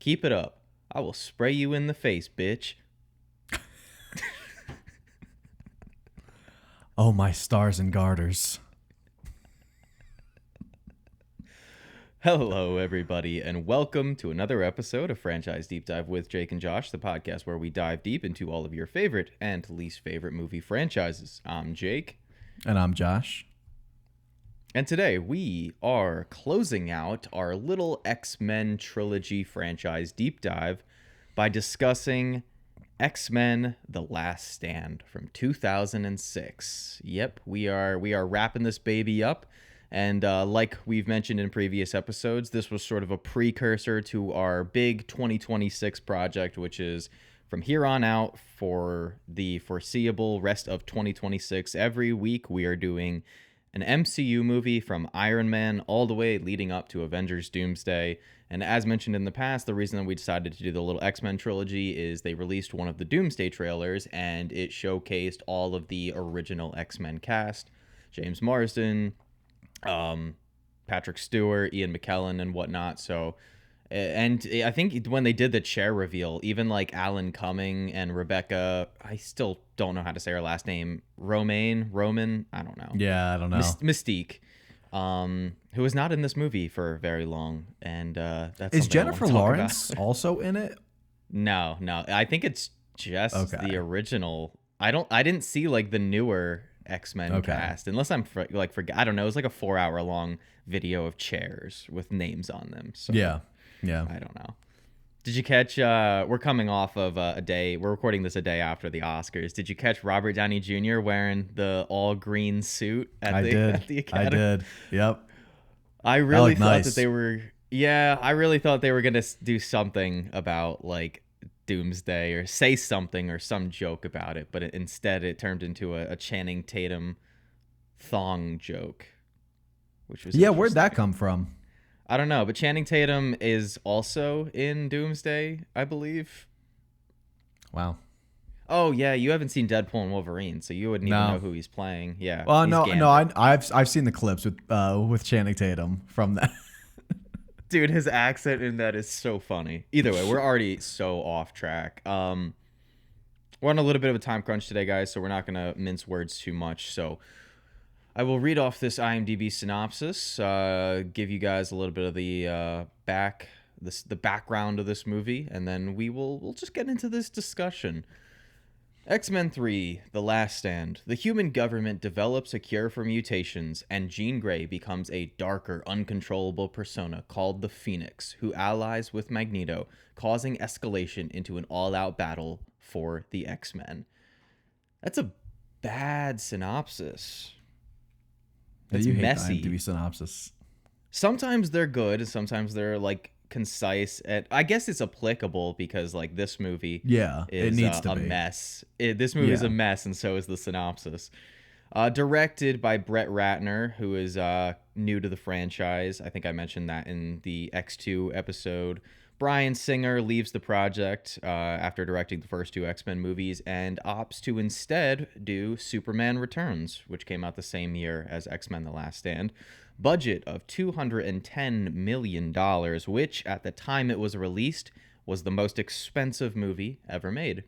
Keep it up. I will spray you in the face, bitch. Oh, my stars and garters. Hello, everybody, and welcome to another episode of Franchise Deep Dive with Jake and Josh, the podcast where we dive deep into all of your favorite and least favorite movie franchises. I'm Jake. And I'm Josh. And today we are closing out our little X-Men trilogy franchise deep dive by discussing X-Men: The Last Stand from 2006. Yep, we are wrapping this baby up. And like we've mentioned in previous episodes, this was sort of a precursor to our big 2026 project, which is from here on out for the foreseeable rest of 2026. Every week we are doing an MCU movie from Iron Man all the way leading up to Avengers Doomsday. And as mentioned in the past, the reason that we decided to do the little X-Men trilogy is they released one of the Doomsday trailers and it showcased all of the original X-Men cast. James Marsden, Patrick Stewart, Ian McKellen, and whatnot. So, and I think when they did the chair reveal, even like Alan Cumming and Rebecca, I still don't know how to say her last name, Roman, I don't know. Yeah, I don't know. Mystique, who was not in this movie for very long, and that's Is something I wanna Jennifer talk Lawrence about. also in it? No, I think it's just Okay. the original. I didn't see like the newer X-Men cast, unless I'm I don't know. It was like a 4-hour long video of chairs with names on them. So Yeah. I don't know. Did you catch? We're coming off of a day. We're recording this a day after the Oscars. Did you catch Robert Downey Jr. wearing the all green suit at the Academy? I did. Yep. I really thought nice. that they were. Yeah, I really thought they were gonna do something about like Doomsday or say something or some joke about it, but instead it turned into a Channing Tatum thong joke, which was Where'd that come from? I don't know, but Channing Tatum is also in Doomsday, I believe. Wow. Oh yeah, you haven't seen Deadpool and Wolverine, so you wouldn't even know who he's playing. Yeah. Well, he's no, Gambit. I've seen the clips with Channing Tatum from that. Dude, his accent in that is so funny. Either way, we're already so off track. We're on a little bit of a time crunch today, guys, so we're not gonna mince words too much. So I will read off this IMDb synopsis, give you guys a little bit of the background of this movie, and then we'll just get into this discussion. X-Men 3, The Last Stand. The human government develops a cure for mutations, and Jean Grey becomes a darker, uncontrollable persona called the Phoenix, who allies with Magneto, causing escalation into an all-out battle for the X-Men. That's a bad synopsis. It's messy. IMDb synopsis. Sometimes they're good, and sometimes they're like concise. I guess it's applicable because like this movie Yeah, is it needs to a be. mess. This movie is a mess, and so is the synopsis. Directed by Brett Ratner, who is new to the franchise. I think I mentioned that in the X2 episode. Bryan Singer leaves the project after directing the first two X-Men movies and opts to instead do Superman Returns, which came out the same year as X-Men: The Last Stand. Budget of $210 million, which at the time it was released was the most expensive movie ever made.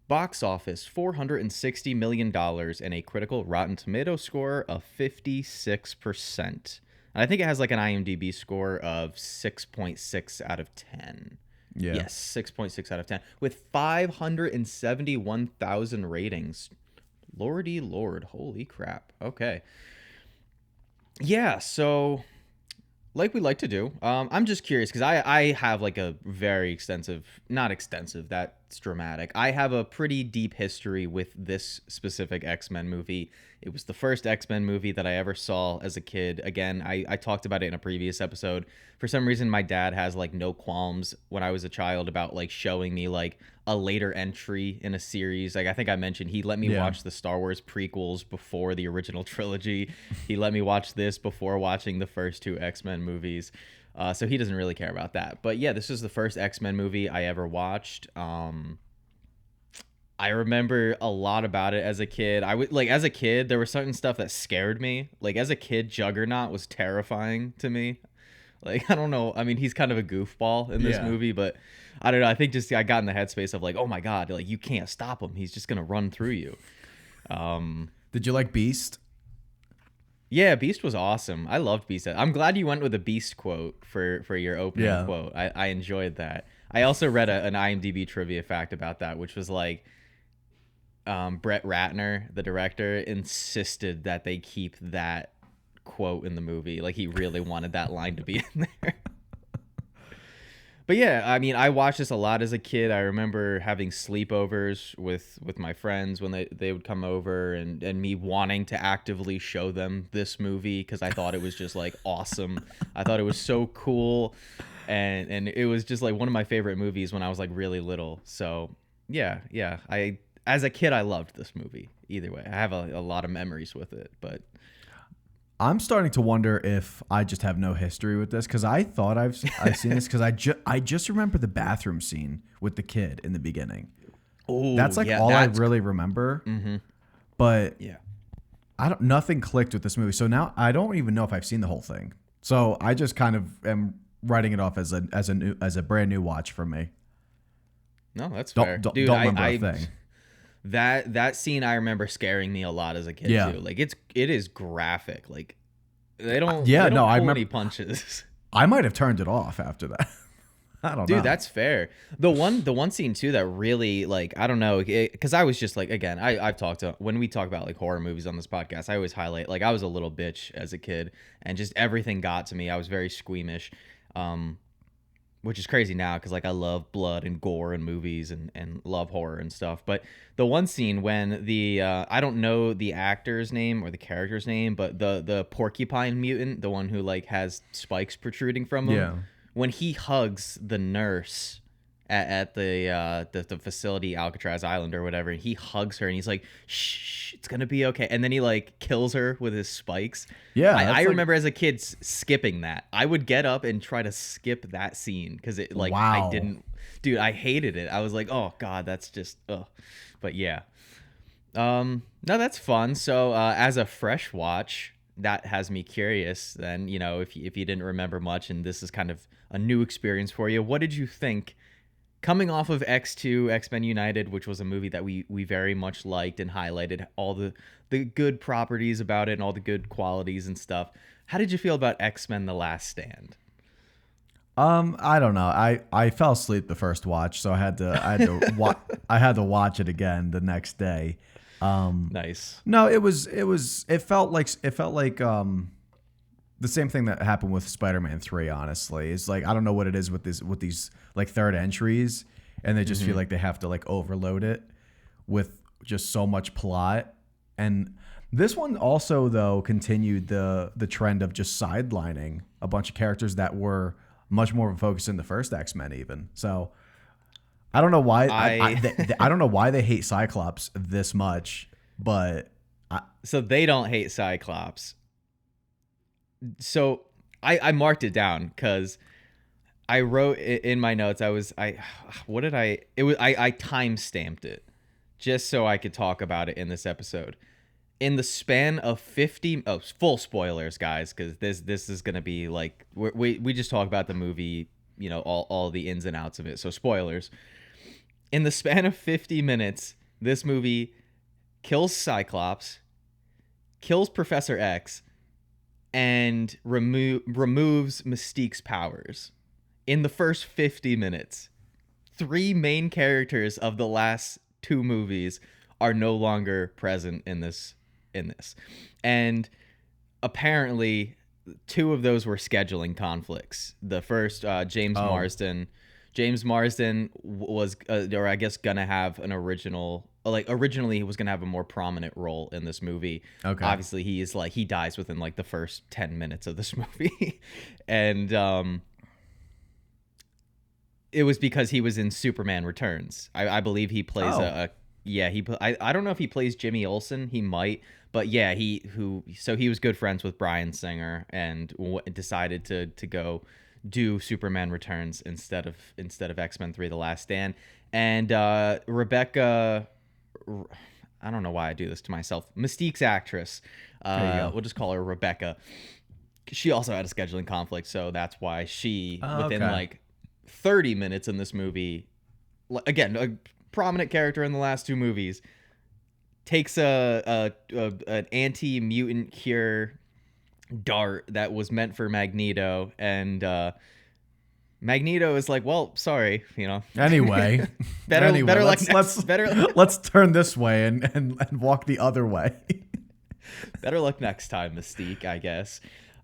Box office $460 million and a critical Rotten Tomato score of 56%. I think it has like an IMDb score of 6.6 out of 10. Yeah. Yes, 6.6 out of 10 with 571,000 ratings. Lordy Lord, holy crap. Okay. Yeah, so like we like to do, I'm just curious because I have like a very extensive, not extensive, that's dramatic. I have a pretty deep history with this specific X-Men movie. It was the first X-Men movie that I ever saw as a kid. Again, I talked about it in a previous episode. For some reason, my dad has like no qualms when I was a child about like showing me like a later entry in a series. Like I think I mentioned, he let me watch the Star Wars prequels before the original trilogy. He let me watch this before watching the first two X-Men movies. So he doesn't really care about that. But yeah, this is the first X-Men movie I ever watched. I remember a lot about it as a kid. As a kid, there was certain stuff that scared me. Like as a kid, Juggernaut was terrifying to me. Like, I don't know. I mean, he's kind of a goofball in this Yeah. movie, but I don't know. I think just I got in the headspace of like, oh my god, like you can't stop him. He's just gonna run through you. Did you like Beast? Yeah, Beast was awesome. I loved Beast. I'm glad you went with a Beast quote for your opening Yeah. quote. I enjoyed that. I also read an IMDb trivia fact about that, which was like Brett Ratner, the director, insisted that they keep that quote in the movie. Like he really wanted that line to be in there. But yeah, I mean, I watched this a lot as a kid. I remember having sleepovers with my friends when they would come over and me wanting to actively show them this movie because I thought it was just like awesome. I thought it was so cool, and it was just like one of my favorite movies when I was like really little. So yeah, I as a kid I loved this movie. Either way, I have a lot of memories with it. But I'm starting to wonder if I just have no history with this because I thought I've seen this because I just remember the bathroom scene with the kid in the beginning. oh That's like yeah, all I that's really remember. But yeah. nothing clicked with this movie. So now I don't even know if I've seen the whole thing. So I just kind of am writing it off as a brand new watch for me. No, that's Don't fair, don't, dude. don't remember a thing. That scene I remember scaring me a lot as a kid Yeah. too. Like it is graphic. Like they don't Yeah, they don't no, I pull remember. any punches. I might have turned it off after that. I don't know. Dude, that's fair. The one scene too that really like I don't know because I was just like again I've talked to when we talk about like horror movies on this podcast I always highlight like I was a little bitch as a kid and just everything got to me. I was very squeamish. Which is crazy now because like I love blood and gore and movies and love horror and stuff. But the one scene when the I don't know the actor's name or the character's name, but the porcupine mutant, the one who like has spikes protruding from him, Yeah. when he hugs the nurse at the facility Alcatraz Island or whatever, and he hugs her and he's like, "Shh, it's gonna be okay," and then he like kills her with his spikes. Yeah, I that's like- remember as a kid skipping that. I would get up and try to skip that scene because it like I Wow. didn't, dude. I hated it. I was like, oh god, that's just ugh. But yeah, no, that's fun. So as a fresh watch, that has me curious. Then if you didn't remember much and this is kind of a new experience for you, what did you think? Coming off of X2, X-Men United, which was a movie that we very much liked and highlighted all the good properties about it and all the good qualities and stuff. How did you feel about X-Men The Last Stand? I don't know. I fell asleep the first watch, so I had to watch it again the next day. Nice. No, it felt like the same thing that happened with Spider-Man 3, honestly. It's like I don't know what it is with these like third entries, and they just feel like they have to like overload it with just so much plot. And this one also though continued the trend of just sidelining a bunch of characters that were much more of a focus in the first X-Men even. So I don't know why I don't know why they hate Cyclops this much, but So they don't hate Cyclops. So I marked it down because I wrote in my notes. What did I? It was I time stamped it just so I could talk about it in this episode. In the span of 50, full spoilers, guys, because this is gonna be like we just talk about the movie, all the ins and outs of it. So spoilers. In the span of 50 minutes, this movie kills Cyclops, kills Professor X, and removes Mystique's powers. In the first 50 minutes, three main characters of the last two movies are no longer present in this. And apparently two of those were scheduling conflicts. The first, James Marsden. James Marsden was, or I guess, gonna have an originally he was gonna have a more prominent role in this movie. Okay. Obviously, he dies within like the first 10 minutes of this movie, and it was because he was in Superman Returns. I believe he plays I don't know if he plays Jimmy Olsen. He might, but yeah, he was good friends with Bryan Singer and decided to go do Superman Returns instead of X-Men 3: The Last Stand. And Rebecca, I don't know why I do this to myself. Mystique's actress, There you go. we'll just call her Rebecca. she also had a scheduling conflict, so that's why she, Oh, within okay. like 30 minutes in this movie, again, a prominent character in the last two movies, takes an anti-mutant cure dart that was meant for Magneto, and Magneto is like, well, sorry, Anyway, better luck next, let's let's turn this way and walk the other way. better luck next time, Mystique, I guess.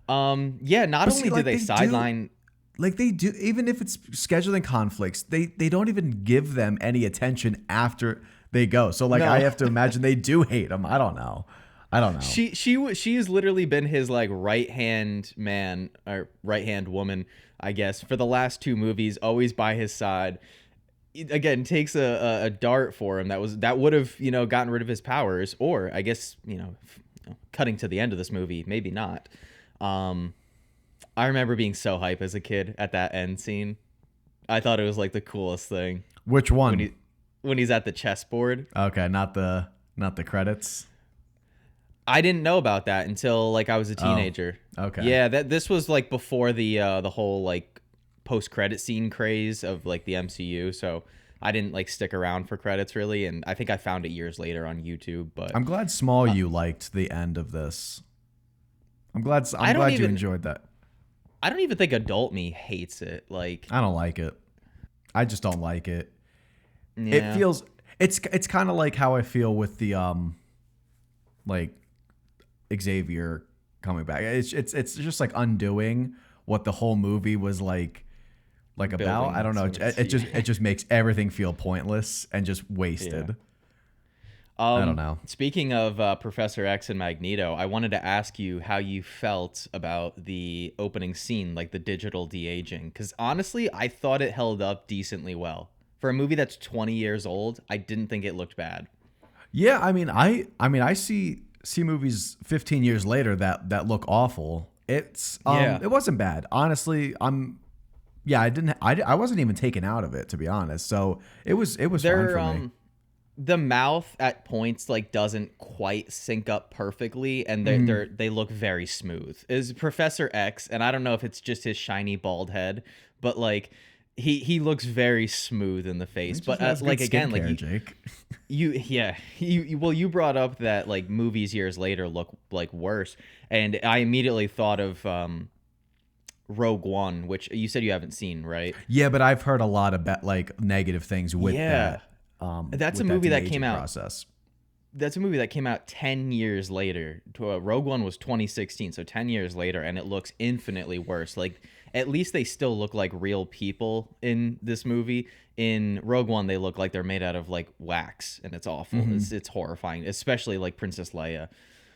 Yeah, not But see, only did like they sideline. they do, even if it's scheduling conflicts, they don't even give them any attention after they go. So like I No. have to imagine they do hate him. I don't know. I don't know. She has literally been his like right hand man or right hand woman, I guess, for the last two movies, always by his side. Again, takes a dart for him that would have gotten rid of his powers, or I guess cutting to the end of this movie, maybe not. Um, I remember being so hype as a kid at that end scene. I thought it was like the coolest thing Which when one? he's at the chessboard. Okay, not the credits. I didn't know about that until like I was a teenager. Okay. Yeah, this was like before the whole like post credit scene craze of like the MCU. So I didn't like stick around for credits really, and I think I found it years later on YouTube. But I'm glad small you liked the end of this. I I'm don't glad you even enjoyed that. I don't even think adult me hates it. Like, I don't like it. I just don't like it. It yeah, feels it's kind of like how I feel with the like Xavier coming back. It's just like undoing what the whole movie was like about. I don't know. building It towards. it just makes everything feel pointless and just wasted. I don't know. Speaking of Professor X and Magneto, I wanted to ask you how you felt about the opening scene, like the digital de-aging. Because honestly, I thought it held up decently well. For a movie that's 20 years old, I didn't think it looked bad. Yeah, I see movies 15 years later that look awful. Yeah. It wasn't bad. Honestly, I wasn't even taken out of it, to be honest. So it was fine They're for me. the mouth at points like doesn't quite sync up perfectly, and they look very smooth. Is Professor X, and I don't know if it's just his shiny bald head, but like he looks very smooth in the face. It But just has like good again, like skincare, Jake. you brought up that like movies years later look like worse, and I immediately thought of Rogue One, which you said you haven't seen, right? Yeah, but I've heard a lot of like negative things with Yeah. that. That's a with movie that de-aging came out. process. That's a movie that came out 10 years later. Rogue One was 2016, so 10 years later, and it looks infinitely worse. Like, at least they still look like real people in this movie. In Rogue One, they look like they're made out of, like, wax, and it's awful. It's horrifying, especially, like, Princess Leia.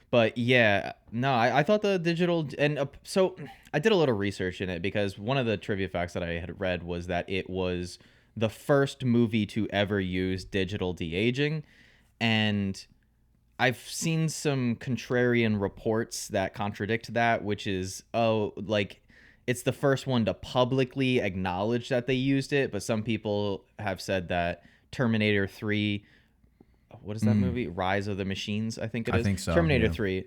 But, yeah, no, I thought the digital... And so I did a little research in it, because one of the trivia facts that I had read was that it was the first movie to ever use digital de-aging, and I've seen some contrarian reports that contradict that, which is, like, it's the first one to publicly acknowledge that they used it, but some people have said that Terminator 3, what is that movie? Rise of the Machines, I think it I is. think so, Terminator yeah. 3.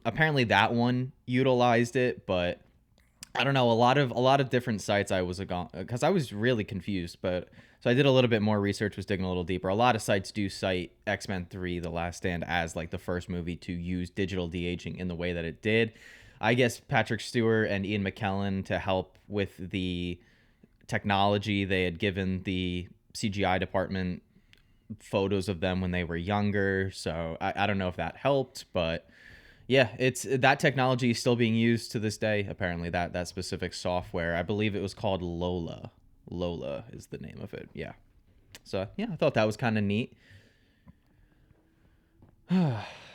Apparently that one utilized it, but I don't know, a lot of different sites I was because I was really confused, but so I did a little bit more research, was digging a little deeper. A lot of sites do cite X-Men 3: The Last Stand as like the first movie to use digital de-aging in the way that it did. I guess Patrick Stewart and Ian McKellen, to help with the technology, they had given the CGI department photos of them when they were younger. So I don't know if that helped, but yeah, it's that technology is still being used to this day. Apparently, that specific software, I believe it was called Lola. Lola is the name of it. Yeah. So yeah, I thought that was kind of neat.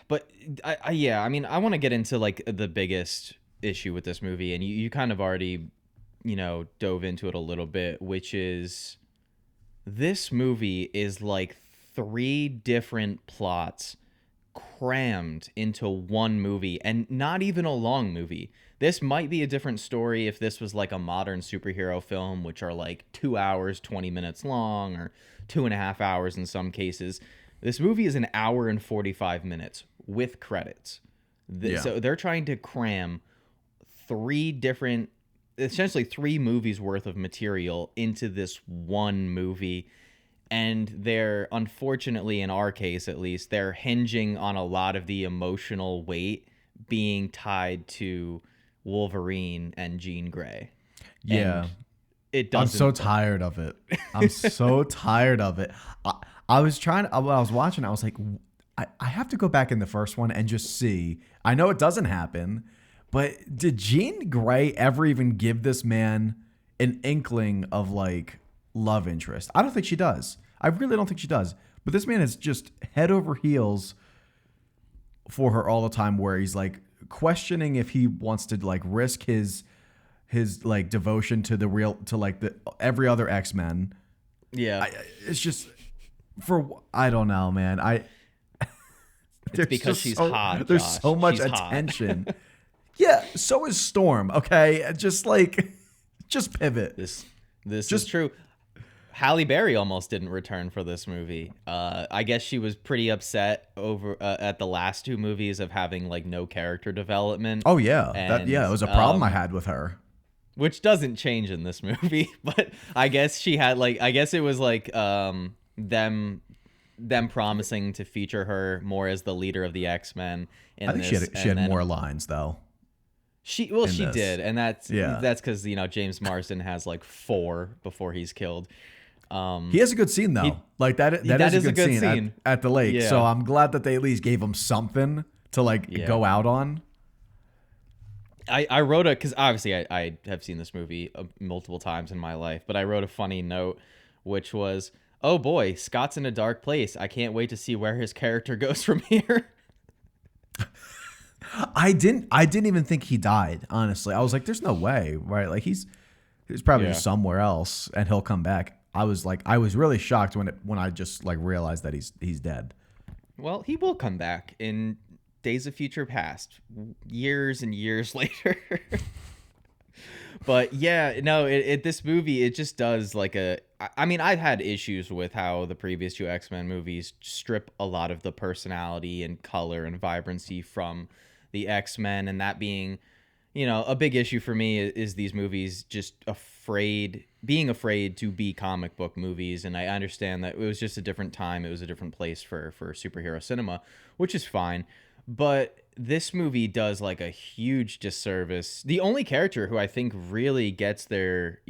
But I mean, I want to get into like the biggest issue with this movie, and you kind of already, dove into it a little bit, which is this movie is like three different plots crammed into one movie, and not even a long movie. This might be a different story if this was like a modern superhero film, which are like 2 hours, 20 minutes long, or 2.5 hours in some cases. This movie is an hour and 45 minutes with credits. Yeah. So they're trying to cram essentially 3 movies worth of material into this one movie. And they're, unfortunately, in our case at least, they're hinging on a lot of the emotional weight being tied to Wolverine and Jean Grey. Yeah. And it I'm so doesn't. tired of it. I'm so tired of it. I was trying to, when I was watching, I was like, I have to go back in the first one and just see. I know it doesn't happen, but did Jean Grey ever even give this man an inkling of like love interest? I don't think she does. I really don't think she does. But this man is just head over heels for her all the time, where he's like questioning if he wants to like risk his like devotion to the every other X-Men. Yeah. It's just I don't know, man. It's because she's hot. There's Josh. so much She's hot. attention. Yeah, so is Storm. Okay, just pivot. This is true. Halle Berry almost didn't return for this movie. I guess she was pretty upset over at the last 2 movies of having like no character development. Oh yeah, And, it was a problem I had with her. Which doesn't change in this movie, but I guess she had I guess it was like them promising to feature her more as the leader of the X-Men. I think she had more lines though. She did, and that's because James Marsden has like 4 before he's killed. He has a good scene though. That is a good scene at the lake. Yeah. So I'm glad that they at least gave him something to go out on. I wrote because obviously I have seen this movie multiple times in my life, but I wrote a funny note, which was, oh boy, Scott's in a dark place. I can't wait to see where his character goes from here. I didn't even think he died, honestly. I was like, there's no way, right? Like he's probably just somewhere else and he'll come back. I was really shocked when I just like realized that he's dead. Well, he will come back in Days of Future Past, years and years later. But yeah, no, this movie, it just does I mean, I've had issues with how the previous 2 X-Men movies strip a lot of the personality and color and vibrancy from the X-Men, and that being, a big issue for me is these movies just being afraid to be comic book movies. And I understand that it was just a different time. It was a different place for superhero cinema, which is fine. But this movie does like a huge disservice. The only character who I think really gets their,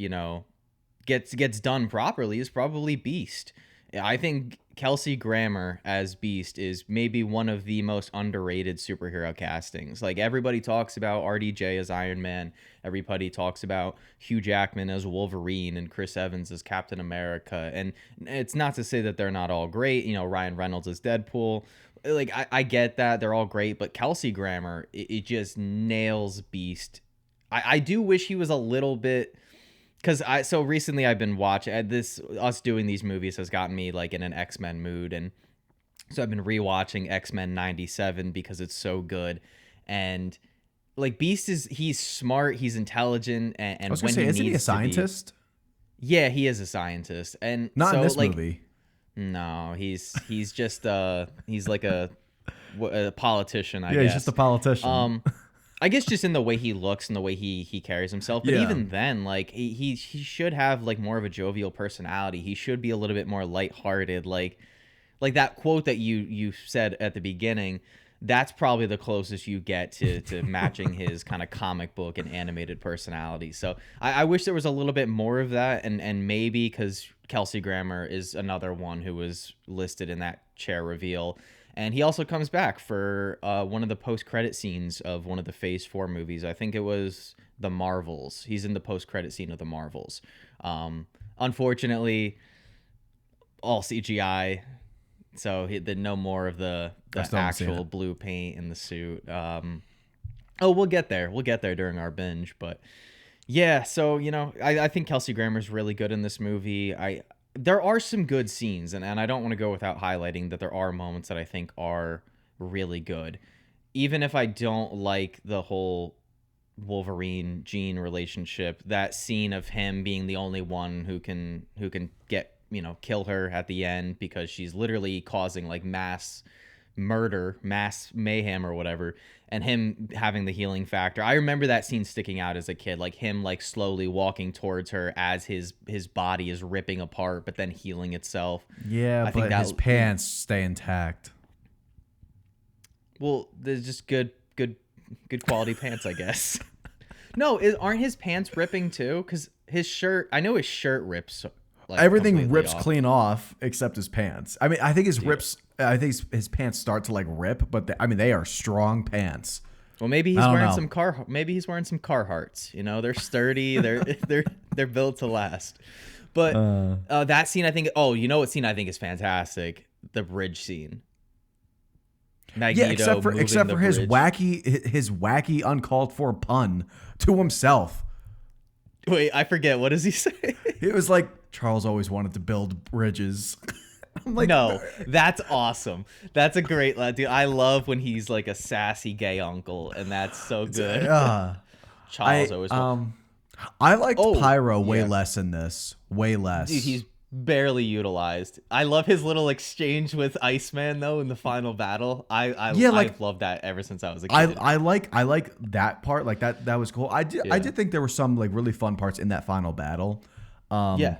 gets done properly is probably Beast. I think Kelsey Grammer as Beast is maybe one of the most underrated superhero castings. Like, everybody talks about RDJ as Iron Man. Everybody talks about Hugh Jackman as Wolverine and Chris Evans as Captain America. And it's not to say that they're not all great. Ryan Reynolds as Deadpool. Like, I get that. They're all great. But Kelsey Grammer, it just nails Beast. I do wish he was a little bit... Because so recently I've been watching us doing these movies has gotten me like in an X-Men mood, and so I've been rewatching X-Men 97 because it's so good. And like Beast he's smart, he's intelligent, and I was gonna say, isn't he a scientist? Yeah, he is a scientist, and not in this movie. No, he's just he's like a politician. I guess. Yeah, he's just a politician. I guess just in the way he looks and the way he carries himself. But even then, like he should have like more of a jovial personality. He should be a little bit more lighthearted. Like that quote that you said at the beginning, that's probably the closest you get to matching his kind of comic book and animated personality. So I wish there was a little bit more of that, and maybe because Kelsey Grammer is another one who was listed in that chair reveal. And he also comes back for one of the post-credit scenes of one of the Phase 4 movies. I think it was The Marvels. He's in the post-credit scene of The Marvels. Unfortunately, all CGI, so no more of the actual blue paint in the suit. We'll get there. We'll get there during our binge. But yeah, so, I think Kelsey Grammer's really good in this movie. There are some good scenes, and I don't want to go without highlighting that there are moments that I think are really good. Even if I don't like the whole Wolverine-Jean relationship, that scene of him being the only one who can get, kill her at the end because she's literally causing like mass murder, mass mayhem or whatever, and him having the healing factor. I remember that scene sticking out as a kid, like him like slowly walking towards her as his body is ripping apart but then healing itself. Yeah, I think but that, his pants stay intact. well, there's just good quality pants, I guess. No, aren't his pants ripping too? Because his shirt, I know his shirt rips. Like Everything completely rips off. clean off except his pants. I mean, I think his pants start to like rip, but I mean, they are strong pants. Well, maybe I he's don't wearing know. some maybe he's wearing some Carhartts. You know, they're sturdy. They're built to last. But that scene, I think. Oh, you know what scene I think is fantastic? The bridge scene. Magneto Yeah, except for his bridge. wacky uncalled for pun to himself. Wait, I forget. What does he say? It was like Charles always wanted to build bridges. I'm like, No, that's awesome. That's a great dude. I love when he's like a sassy gay uncle, and that's so good. Charles always. I liked Oh, Pyro way yeah. less in this. Way less. Dude, he's barely utilized. I love his little exchange with Iceman though in the final battle. I've loved that ever since I was a kid. I like that part. Like that was cool. I did think there were some like really fun parts in that final battle. Yeah.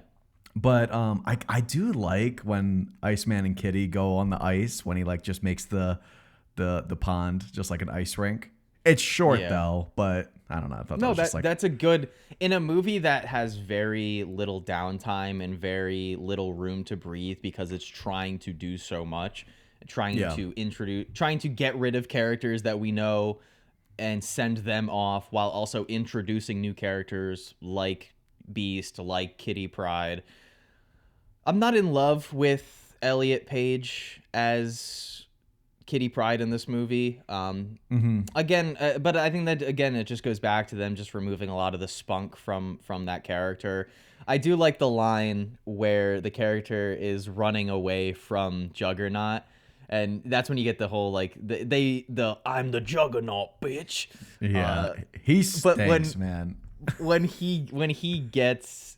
But I do like when Iceman and Kitty go on the ice when he like just makes the pond just like an ice rink. It's short though, but I don't know. I thought that was just like, that's a good in a movie that has very little downtime and very little room to breathe because it's trying to do so much, trying to get rid of characters that we know and send them off while also introducing new characters like Beast, like Kitty Pryde. I'm not in love with Elliot Page as Kitty Pryde in this movie. Again, but I think that again it just goes back to them just removing a lot of the spunk from that character. I do like the line where the character is running away from Juggernaut, and that's when you get the whole like the I'm the Juggernaut, bitch. yeah, he stinks, man. when he gets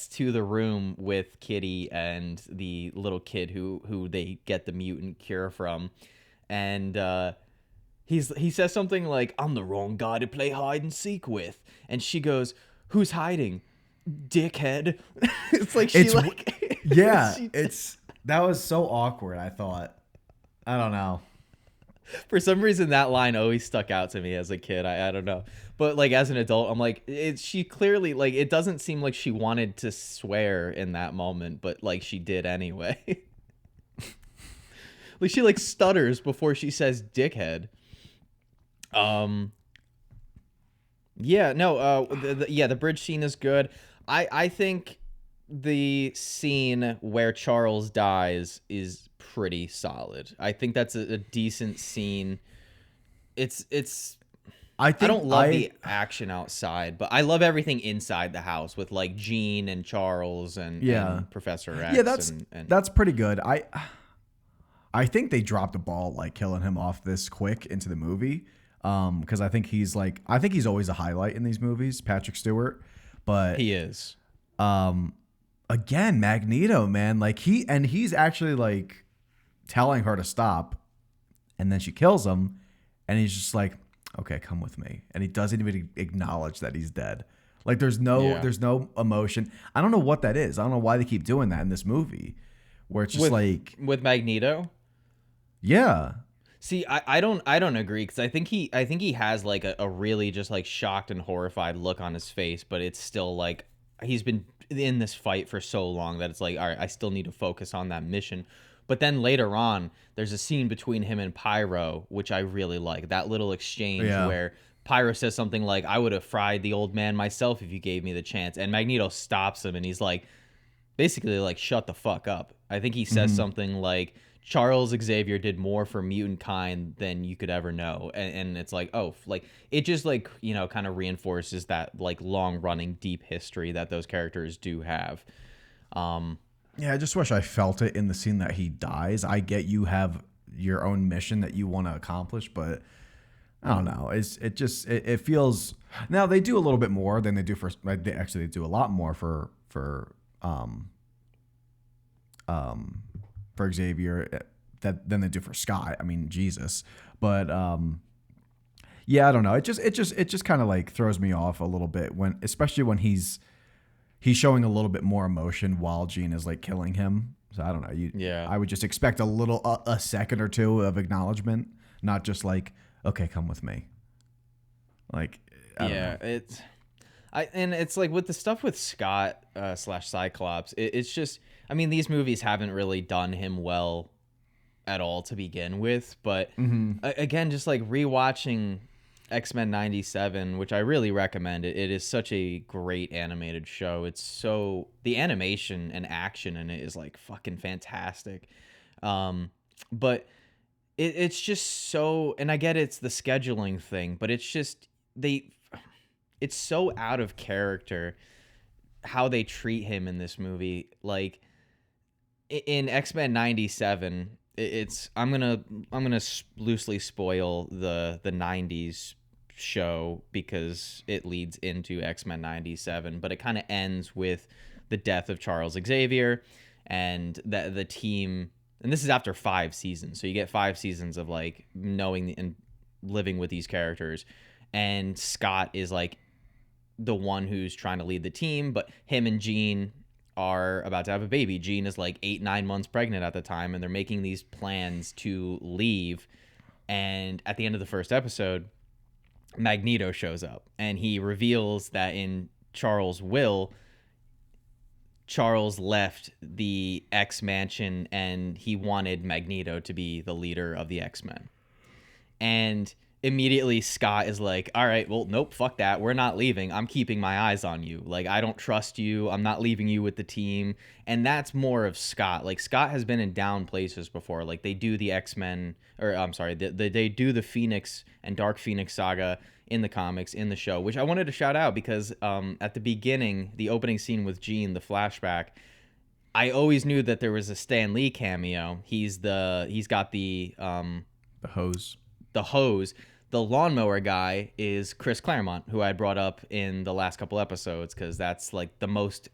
to the room with Kitty and the little kid who they get the mutant cure from, and he says something like, "I'm the wrong guy to play hide and seek with," and she goes, "Who's hiding, dickhead?" It's like yeah, she, that was so awkward. I thought, I don't know. for some reason that line always stuck out to me as a kid. I don't know, but like as an adult I'm like, she clearly, like, it doesn't seem like she wanted to swear in that moment, but like she did anyway. Like she like stutters before she says dickhead. The bridge scene is good. I think the scene where Charles dies is pretty solid. I think that's a decent scene. I don't love the action outside, but I love everything inside the house with like Jean and Charles and Professor X. Yeah, that's pretty good. I think they dropped the ball like killing him off this quick into the movie. Because I think he's always a highlight in these movies, Patrick Stewart. But he is. Again, Magneto, man, like he's actually like telling her to stop, and then she kills him, and he's just like, okay, come with me, and he doesn't even acknowledge that he's dead. Like there's no emotion. I don't know what that is. I don't know why they keep doing that in this movie, where it's just with Magneto. Yeah. See, I don't agree, because I think he has like a really just like shocked and horrified look on his face, but it's still like he's been in this fight for so long that it's like, all right, I still need to focus on that mission. But then later on, there's a scene between him and Pyro, which I really like. That little exchange where Pyro says something like, "I would have fried the old man myself if you gave me the chance," and Magneto stops him and he's like, basically like, "Shut the fuck up." I think he says something like, Charles Xavier did more for mutant kind than you could ever know, and it's like, oh, like it just like, you know, kind of reinforces that like long running deep history that those characters do have. Yeah, I just wish I felt it in the scene that he dies. I get you have your own mission that you want to accomplish, but I don't know. It feels, now they do a little bit more than they do for, they do a lot more for Xavier than they do for Scott. I mean, Jesus. But yeah, I don't know. It just kind of like throws me off a little bit when, especially when he's showing a little bit more emotion while Gene is like killing him. So I don't know. Yeah. I would just expect a little a second or two of acknowledgement, not just like, okay, come with me. Like, I don't know. And it's like with the stuff with Scott slash Cyclops, it's just, I mean, these movies haven't really done him well at all to begin with, but again, just like rewatching X-Men 97, which I really recommend. It is such a great animated show. It's so, the animation and action in it is like fucking fantastic. But it's just so, and I get it's the scheduling thing, but it's just it's so out of character how they treat him in this movie. Like in X-Men 97, it's I'm gonna loosely spoil the 90s show because it leads into X-Men 97, but it kind of ends with the death of Charles Xavier and the team, and this is after 5 seasons, so you get 5 seasons of like knowing and living with these characters, and Scott is like the one who's trying to lead the team, but him and Jean are about to have a baby. Jean is like 8-9 months pregnant at the time, and they're making these plans to leave, and at the end of the first episode, Magneto shows up, and he reveals that in Charles' will, Charles left the X Mansion and he wanted Magneto to be the leader of the X-Men. And immediately Scott is like, all right, well, nope, fuck that. We're not leaving. I'm keeping my eyes on you. Like, I don't trust you. I'm not leaving you with the team. And that's more of Scott. Like, Scott has been in down places before. Like, they do the X-Men, or I'm sorry, they do the Phoenix and Dark Phoenix saga in the comics, in the show, which I wanted to shout out because at the beginning, the opening scene with Jean, the flashback, I always knew that there was a Stan Lee cameo. He's got the hose. The hose. The lawnmower guy is Chris Claremont, who I brought up in the last couple episodes, because that's like the most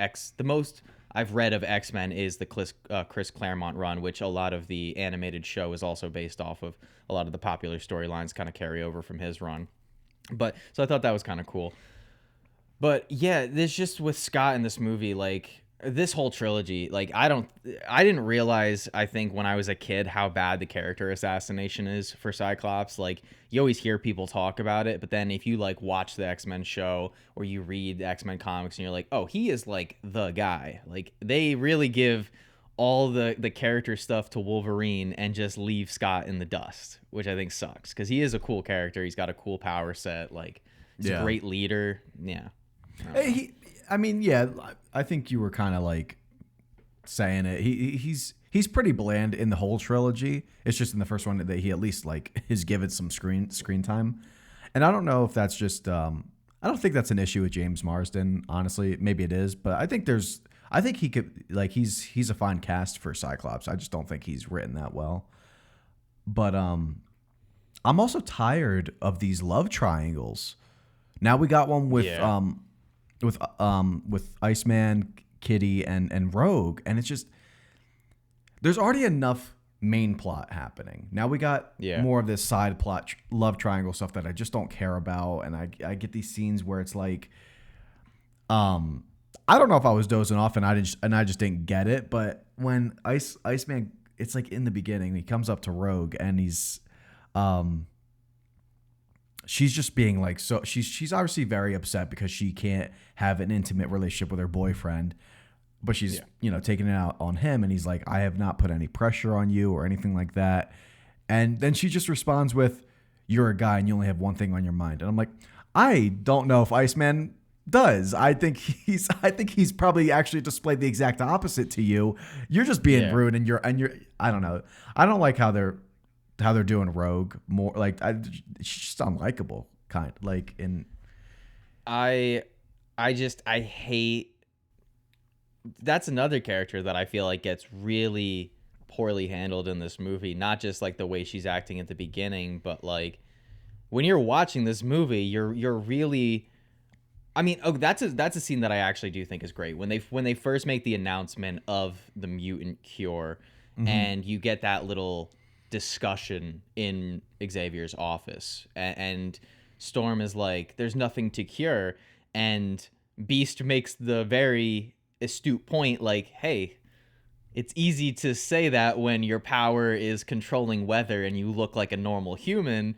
I've read of X-Men is the Chris Claremont run, which a lot of the animated show is also based off of. A lot of the popular storylines kind of carry over from his run. But so I thought that was kind of cool. But yeah, there's just with Scott in this movie, like this whole trilogy, like I didn't realize, I think when I was a kid, how bad the character assassination is for Cyclops. Like you always hear people talk about it, but then if you like watch the X-Men show or you read the X-Men comics and you're like, oh, he is like the guy. Like they really give all the character stuff to Wolverine and just leave Scott in the dust, which I think sucks because he is a cool character. He's got a cool power set. Like he's a great leader. Yeah. I mean, yeah, I think you were kind of like saying it. He's pretty bland in the whole trilogy. It's just in the first one that he at least like is given some screen time. And I don't know if that's just I don't think that's an issue with James Marsden, honestly. Maybe it is, but I think he could, like, he's a fine cast for Cyclops. I just don't think he's written that well. But I'm also tired of these love triangles. Now we got one with Iceman, Kitty, and Rogue, and it's just there's already enough main plot happening. Now we got more of this side plot, love triangle stuff that I just don't care about, and I get these scenes where it's like, I don't know if I was dozing off and I just didn't get it, but when Iceman, it's like in the beginning, he comes up to Rogue and he's she's just being like, so she's obviously very upset because she can't have an intimate relationship with her boyfriend, but she's taking it out on him, and he's like, I have not put any pressure on you or anything like that. And then she just responds with, you're a guy and you only have one thing on your mind. And I'm like, I don't know if Iceman does. I think he's probably actually displayed the exact opposite to you. You're just being rude, and you're I don't know. I don't like how they're doing Rogue more. Like she's just unlikable, kind of like in. I hate. That's another character that I feel like gets really poorly handled in this movie. Not just like the way she's acting at the beginning, but like when you're watching this movie, you're really. I mean, that's a scene that I actually do think is great. When they first make the announcement of the mutant cure, Mm-hmm. and you get that little discussion in Xavier's office, and Storm is like, "There's nothing to cure," and Beast makes the very astute point, like, "Hey, it's easy to say that when your power is controlling weather and you look like a normal human.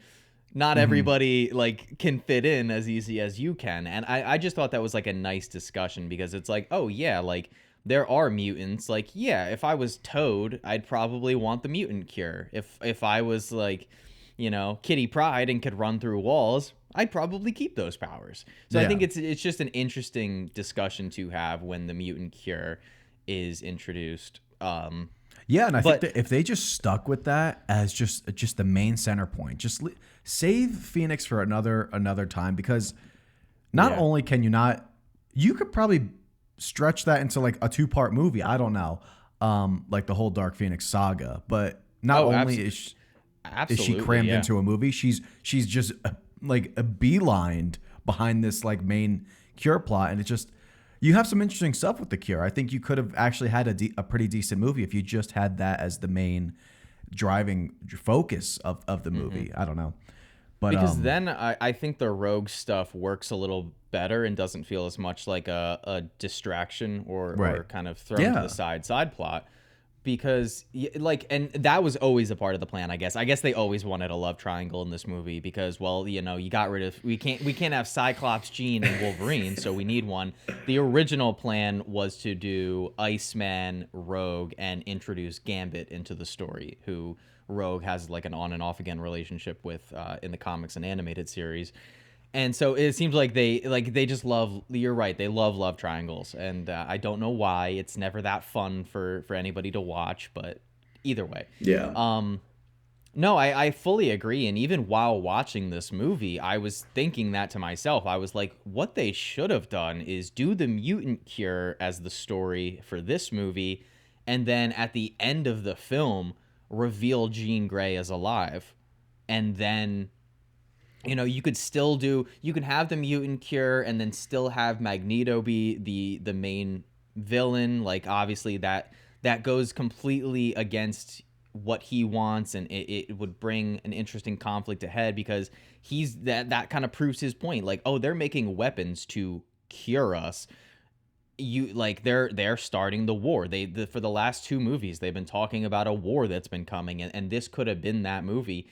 Not Mm-hmm. everybody like can fit in as easy as you can." And I just thought that was like a nice discussion, because it's like, oh yeah, like there are mutants. Like, yeah, if I was Toad, I'd probably want the mutant cure. If I was like, Kitty Pryde and could run through walls, I'd probably keep those powers. So I Yeah. think it's just an interesting discussion to have when the mutant cure is introduced. Yeah, and I think But that if they just stuck with that as just the main center point, save Phoenix for another time, because not yeah. only can you not, you could probably stretch that into like a two-part movie. I don't know, like the whole Dark Phoenix saga. But not Oh, only is she absolutely, crammed yeah. into a movie, she's just like a beelined behind this like main cure plot, and it just you have some interesting stuff with the cure. I think you could have actually had a pretty decent movie if you just had that as the main driving focus of the Hmm. movie. I don't know, but Because then I think the rogue stuff works a little better and doesn't feel as much like a distraction, right, or kind of thrown to the yeah, side plot. Because like, and that was always a part of the plan, I guess they always wanted a love triangle in this movie, because, well, you got rid of, we can't have Cyclops, Jean, and Wolverine, so we need one. The original plan was to do Iceman, Rogue, and introduce Gambit into the story, who Rogue has like an on and off again relationship with, in the comics and animated series. And so it seems like they just love, you're right, they love triangles, and I don't know why. It's never that fun for anybody to watch, but either way. yeah, um no, I fully agree. And even while watching this movie, I was thinking that to myself. I was like, what they should have done is do the mutant cure as the story for this movie, and then at the end of the film reveal Jean Grey as alive. And then, you could still you can have the mutant cure and then still have Magneto be the main villain. Like, obviously that goes completely against what he wants, and it would bring an interesting conflict ahead, because he's that kind of proves his point, like, oh, they're making weapons to cure us. You like, they're starting the war. For the last two movies they've been talking about a war that's been coming, and this could have been that movie.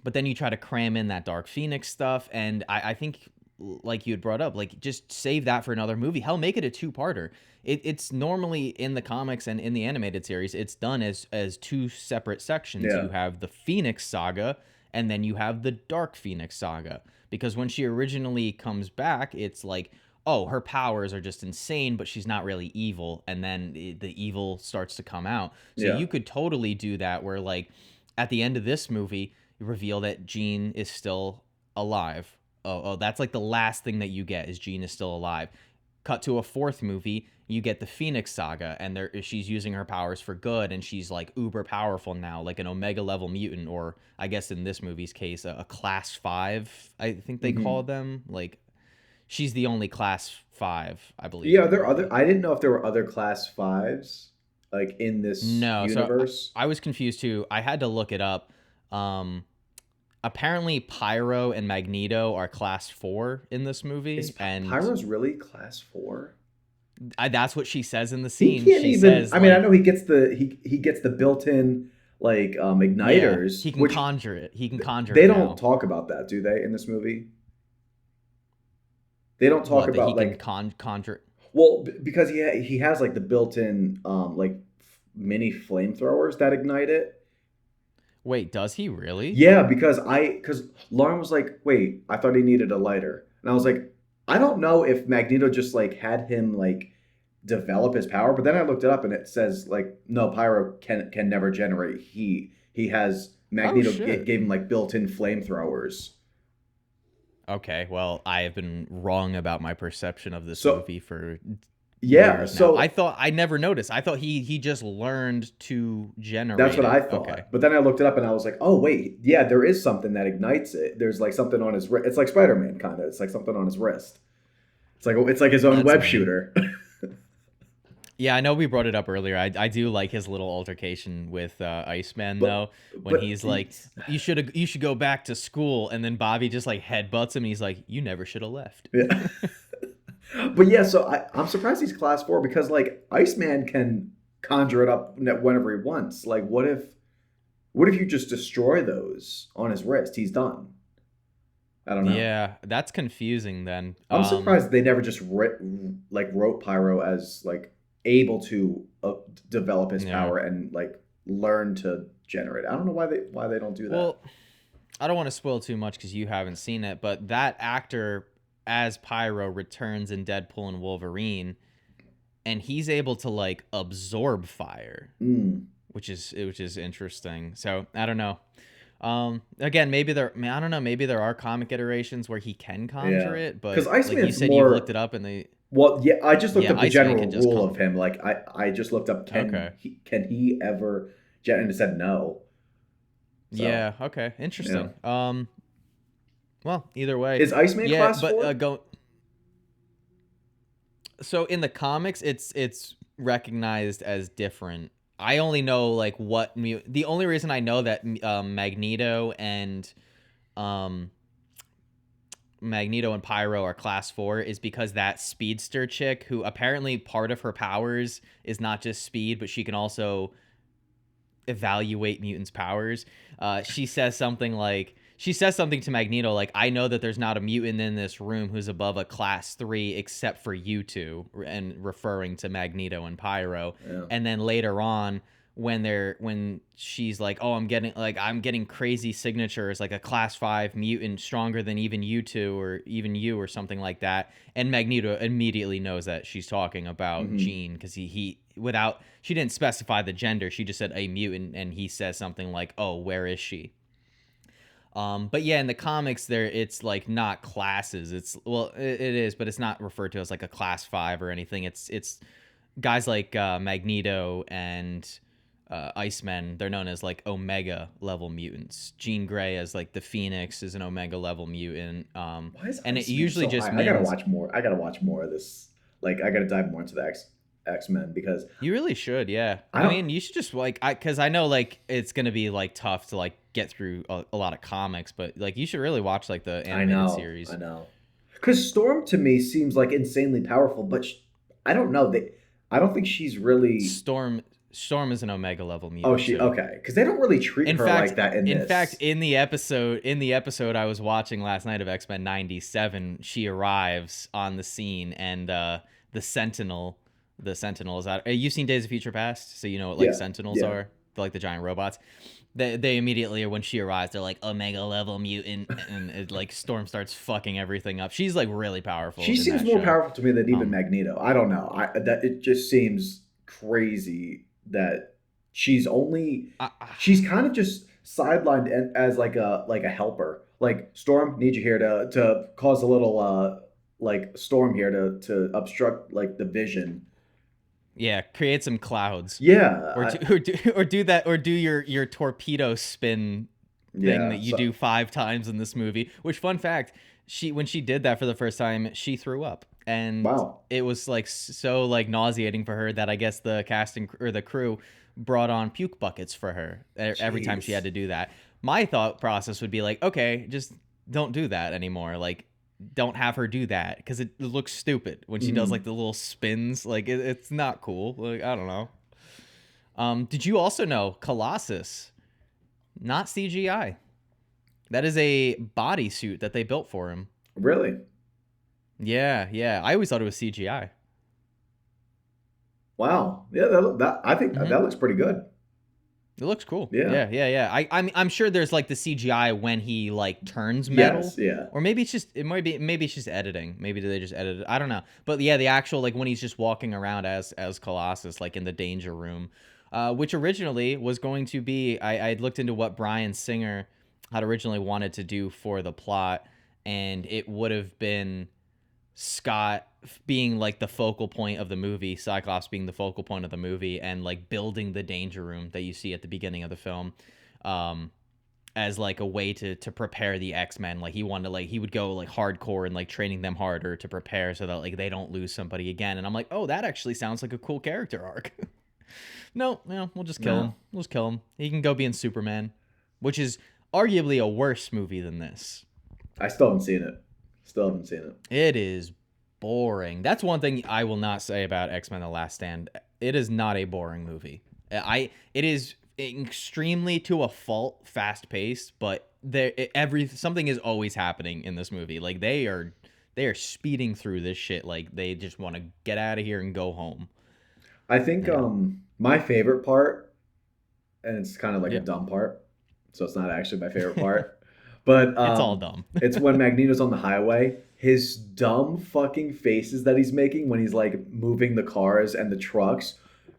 But then you try to cram in that Dark Phoenix stuff, and I think, like you had brought up, like, just save that for another movie. Hell, make it a two-parter. It's normally in the comics and in the animated series, it's done as two separate sections. yeah, You have the Phoenix Saga, and then you have the Dark Phoenix Saga. Because when she originally comes back, it's like, oh, her powers are just insane, but she's not really evil. And then the evil starts to come out. So yeah, you could totally do that, where, like, at the end of this movie, you reveal that Jean is still alive. Oh, that's like the last thing that you get, is Jean is still alive. Cut to a fourth movie, you get the Phoenix Saga, and she's using her powers for good, and she's like uber powerful now, like an Omega level mutant, or I guess in this movie's case, a class 5. I think they hmm call them. Like, she's the only class 5, I believe, yeah. in Are the there other? movie. I didn't know if there were other class fives like in this No, so universe. I was confused too. I had to look it up. Um, Apparently Pyro and Magneto are class 4 in this Is movie, and Pyro's really class four? that's what she says in the He scene. can't She even. says, I mean, I like, know he gets the built-in like yeah, igniters, he can which conjure it. He can conjure they it don't now. talk about that, do they? In this movie, they don't talk What, that he about can like conjure? well because he has like the built-in like mini flamethrowers that ignite it. Wait, does he really? Yeah, because Lauren was like, wait, I thought he needed a lighter, and I was like, I don't know if Magneto just like had him like develop his power, but then I looked it up and it says like no, Pyro can never generate heat. He has Oh Magneto shit. gave him like built-in flamethrowers. Okay, well, I have been wrong about my perception of this So movie for yeah, years now. so I never noticed. I thought he just learned to that's generate what I it. Okay. thought. But then I looked it up and I was like, oh wait, yeah, there is something that ignites it. There's like something on his wrist. It's like Spider-Man kind of. It's like something on his wrist. It's like his own That's web neat. shooter. Yeah, I know we brought it up earlier. I do like his little altercation with Iceman But though, when but he's like, you should go back to school," and then Bobby just like headbutts him, and he's like, "You never should have left." yeah. But yeah, so I'm surprised he's class 4 because like Iceman can conjure it up whenever he wants. Like what if you just destroy those on his wrist? He's done. I don't know. Yeah, that's confusing then. I'm surprised they never just wrote Pyro as like able to develop his Yeah. power and like learn to generate. I don't know why they don't do that. Well, I don't want to spoil too much because you haven't seen it, but that actor as Pyro returns in Deadpool and Wolverine, and he's able to like absorb fire, Mm. which is interesting. So I don't know. Again, maybe there. I mean, I don't know. Maybe there are comic iterations where he can conjure Yeah, it, because but like you Iceman's said, you've looked more. it up, and they Well, yeah, I just looked yeah, up the Iceman general can just rule come. of him. Like I just looked up Okay. can he ever and it said no. So Yeah. Okay. yeah, Interesting. Well, either way, is Iceman yeah. class But 4? go. So in the comics, it's recognized as different. I only know like the only reason I know that um, Magneto and Pyro are class 4 is because that speedster chick, who apparently part of her powers is not just speed, but she can also evaluate mutants' powers. She says something to Magneto like, "I know that there's not a mutant in this room who's above a class 3 except for you two," and referring to Magneto and Pyro. Yeah. And then later on, when she's like, "Oh, I'm getting crazy signatures, like a class 5 mutant stronger than even you two or even you or something like that," and Magneto immediately knows that she's talking about Hmm. Jean because he without she didn't specify the gender, she just said a mutant, and he says something like, "Oh, where is she?" But yeah, in the comics, there it's like not classes. It is, but it's not referred to as like a class 5 or anything. It's guys like Magneto and Iceman. They're known as like Omega level mutants. Jean Grey as like the Phoenix is an Omega level mutant. Why is And it Iceman usually so just high? I gotta means watch more. I gotta watch more of this. Like I gotta dive more into the X-Men because you really should. Yeah, I I don't. mean, you should just like because I know like it's gonna be like tough to like get through a lot of comics, but like you should really watch like the I animated know. I series. know. Because Storm to me seems like insanely powerful, but I don't know. I don't think she's really. Storm is an Omega level Oh, mutant she too. okay? Because they don't really treat In her fact, like that in in fact, this. in the episode I was watching last night of X-Men 97, she arrives on the scene, and the Sentinel, the Sentinel is out. You've seen Days of Future Past, so you know what like Yeah, Sentinels yeah. are. They're like the giant robots. They immediately when she arrives, they're like Omega level mutant, and like Storm starts fucking everything up. She's like really powerful She in seems that more show. powerful to me than even Um, Magneto. I don't know. That it just seems crazy that she's only I, she's kind of just sidelined as like a helper. Like Storm, need you here to cause a little like storm here to obstruct like the vision. yeah, create some clouds. Yeah, Or do your torpedo spin thing that yeah. you So do 5 times in this movie. Which fun fact, she when she did that for the first time, she threw up, and wow. it was like so like nauseating for her that I guess the casting or the crew brought on puke buckets for her every time she had Jeez. to do that. My thought process would be like, okay, just don't do that anymore. Like, don't have her do that because it looks stupid when she does like Mhm. the little spins. Like, it's not cool. Like, I don't know. Did you also know Colossus? Not CGI. That is a bodysuit that they built for him. Really? Yeah, yeah. I always thought it was CGI. Wow. Yeah. That I think Hmm. that looks pretty good. It looks cool. Yeah. Yeah, yeah, yeah. I'm sure there's like the CGI when he like turns Yes. metal, Yeah. or maybe maybe it's just editing. Maybe they just edited it. I don't know. But yeah, the actual like when he's just walking around as Colossus, like in the Danger Room, which originally was going to be. I had looked into what Bryan Singer had originally wanted to do for the plot, and it would have been Scott being like the focal point of the movie, Cyclops being the focal point of the movie, and like building the danger room that you see at the beginning of the film. Um, as like a way to prepare the X-Men. Like he wanted to, like he would go like hardcore and like training them harder to prepare so that like they don't lose somebody again. And I'm like, oh, that actually sounds like a cool character arc. No, we'll just kill him. No. We'll just kill him. He can go be in Superman, which is arguably a worse movie than this. I still haven't seen it. Still haven't seen it. It is boring. That's one thing I will not say about X-Men: The Last Stand. It is not a boring movie. It is extremely to a fault fast paced, but something is always happening in this movie. Like they are speeding through this shit like they just want to get out of here and go home. I think my favorite part, and it's kind of like a dumb part, so it's not actually my favorite part, but it's all dumb. It's when Magneto's on the highway. His dumb fucking faces that he's making when he's like moving the cars and the trucks,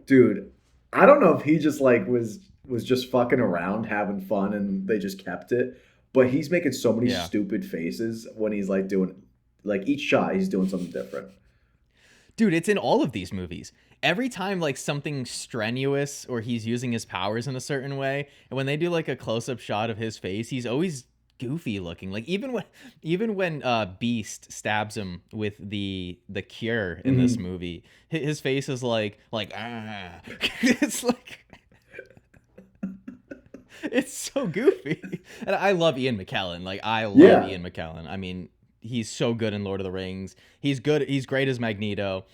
dude. I don't know if he just like was just fucking around having fun and they just kept it, but he's making so many stupid faces when he's like doing like each shot he's doing something different. Dude, it's in all of these movies. Every time like something strenuous or he's using his powers in a certain way, and when they do like a close-up shot of his face, he's always goofy looking. Like even when Beast stabs him with the cure in this movie, his face is like ah. It's like it's so goofy. And I love Ian McKellen. Like I love Ian McKellen. I mean, he's so good in Lord of the Rings. He's great as Magneto.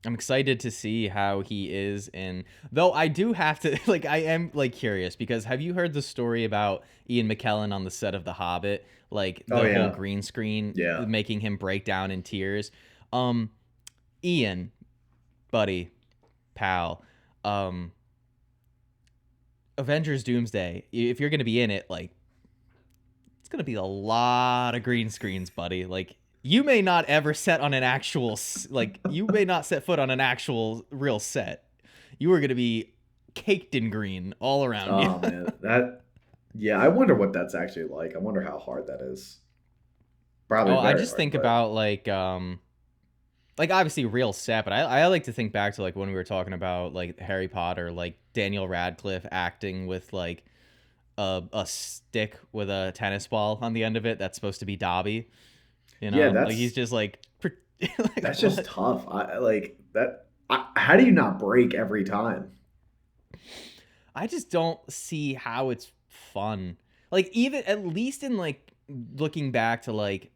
I'm excited to see how he is in, though I do have to, like, I am, like, curious, because have you heard the story about Ian McKellen on the set of The Hobbit? Like, the whole green screen making him break down in tears. Ian, buddy, pal, Avengers Doomsday, if you're going to be in it, like, it's going to be a lot of green screens, buddy. Like, you may not ever set on an actual, like, you may not set foot on an actual real set. You are going to be caked in green all around you. Oh, man. I wonder what that's actually like. I wonder how hard that is. Probably I just think about, like obviously real set, but I like to think back to, like, when we were talking about, like, Harry Potter, like, Daniel Radcliffe acting with, like, a stick with a tennis ball on the end of it that's supposed to be Dobby. You know, like he's just like, like that's just tough. How do you not break every time? I just don't see how it's fun. Like even at least in like looking back to like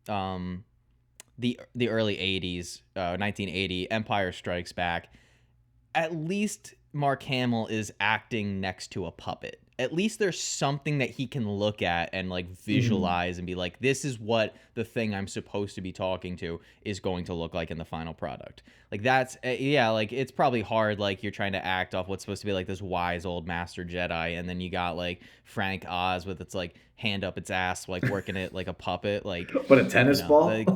the early 80s, 1980, Empire Strikes Back, at least Mark Hamill is acting next to a puppet. At least there's something that he can look at and like visualize and be like, this is what the thing I'm supposed to be talking to is going to look like in the final product. Like that's, like it's probably hard. Like you're trying to act off what's supposed to be like this wise old master Jedi. And then you got like Frank Oz with its like hand up its ass, like working it like a puppet. Like, but a tennis ball? Like,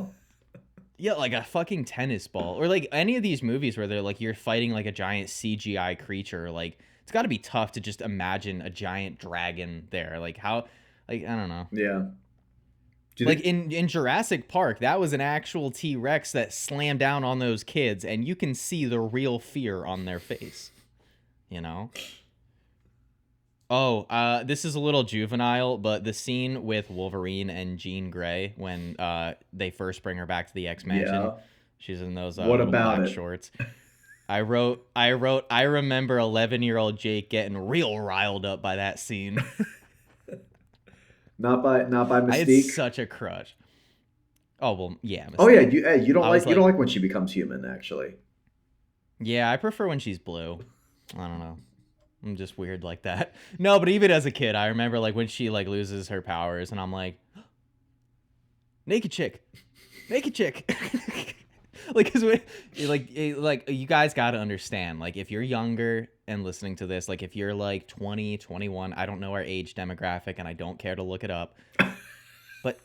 yeah, like a fucking tennis ball. Or like any of these movies where they're like, you're fighting like a giant CGI creature, like, it's got to be tough to just imagine a giant dragon there. Like how, like, I don't know. Yeah. Like in Jurassic Park, that was an actual T-Rex that slammed down on those kids and you can see the real fear on their face, you know? Oh, this is a little juvenile, but the scene with Wolverine and Jean Grey when they first bring her back to the X-Mansion, she's in those what about black shorts. I remember 11-year-old Jake getting real riled up by that scene. not by Mystique. I had such a crush. Oh well, yeah. Mystique. Oh yeah, you don't like when she becomes human, actually. Yeah, I prefer when she's blue. I don't know. I'm just weird like that. No, but even as a kid, I remember like when she like loses her powers, and I'm like, naked chick. Like, cause like you guys got to understand, like if you're younger and listening to this, like if you're like 20, 21, I don't know our age demographic and I don't care to look it up, but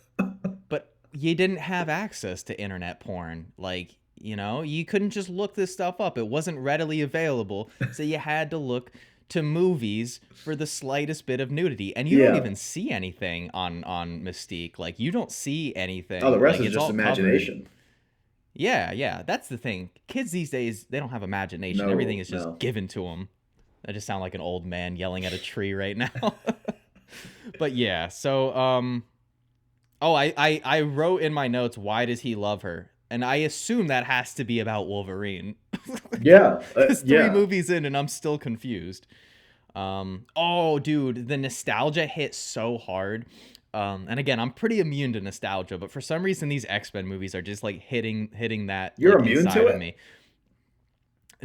you didn't have access to internet porn. Like, you know, you couldn't just look this stuff up. It wasn't readily available. So you had to look to movies for the slightest bit of nudity. And you don't even see anything on Mystique. Like you don't see anything. Oh, the rest like, is just imagination. Covered. Yeah, that's the thing. Kids these days, they don't have imagination. Everything is just given to them. I just sound like an old man yelling at a tree right now. But yeah, so oh, I wrote in my notes, why does he love her? And I assume that has to be about Wolverine. Yeah, Because three yeah. movies in and I'm still confused. Oh, dude, the nostalgia hit so hard. And again, I'm pretty immune to nostalgia, but for some reason, these X-Men movies are just like hitting that You're like immune to inside of it? me.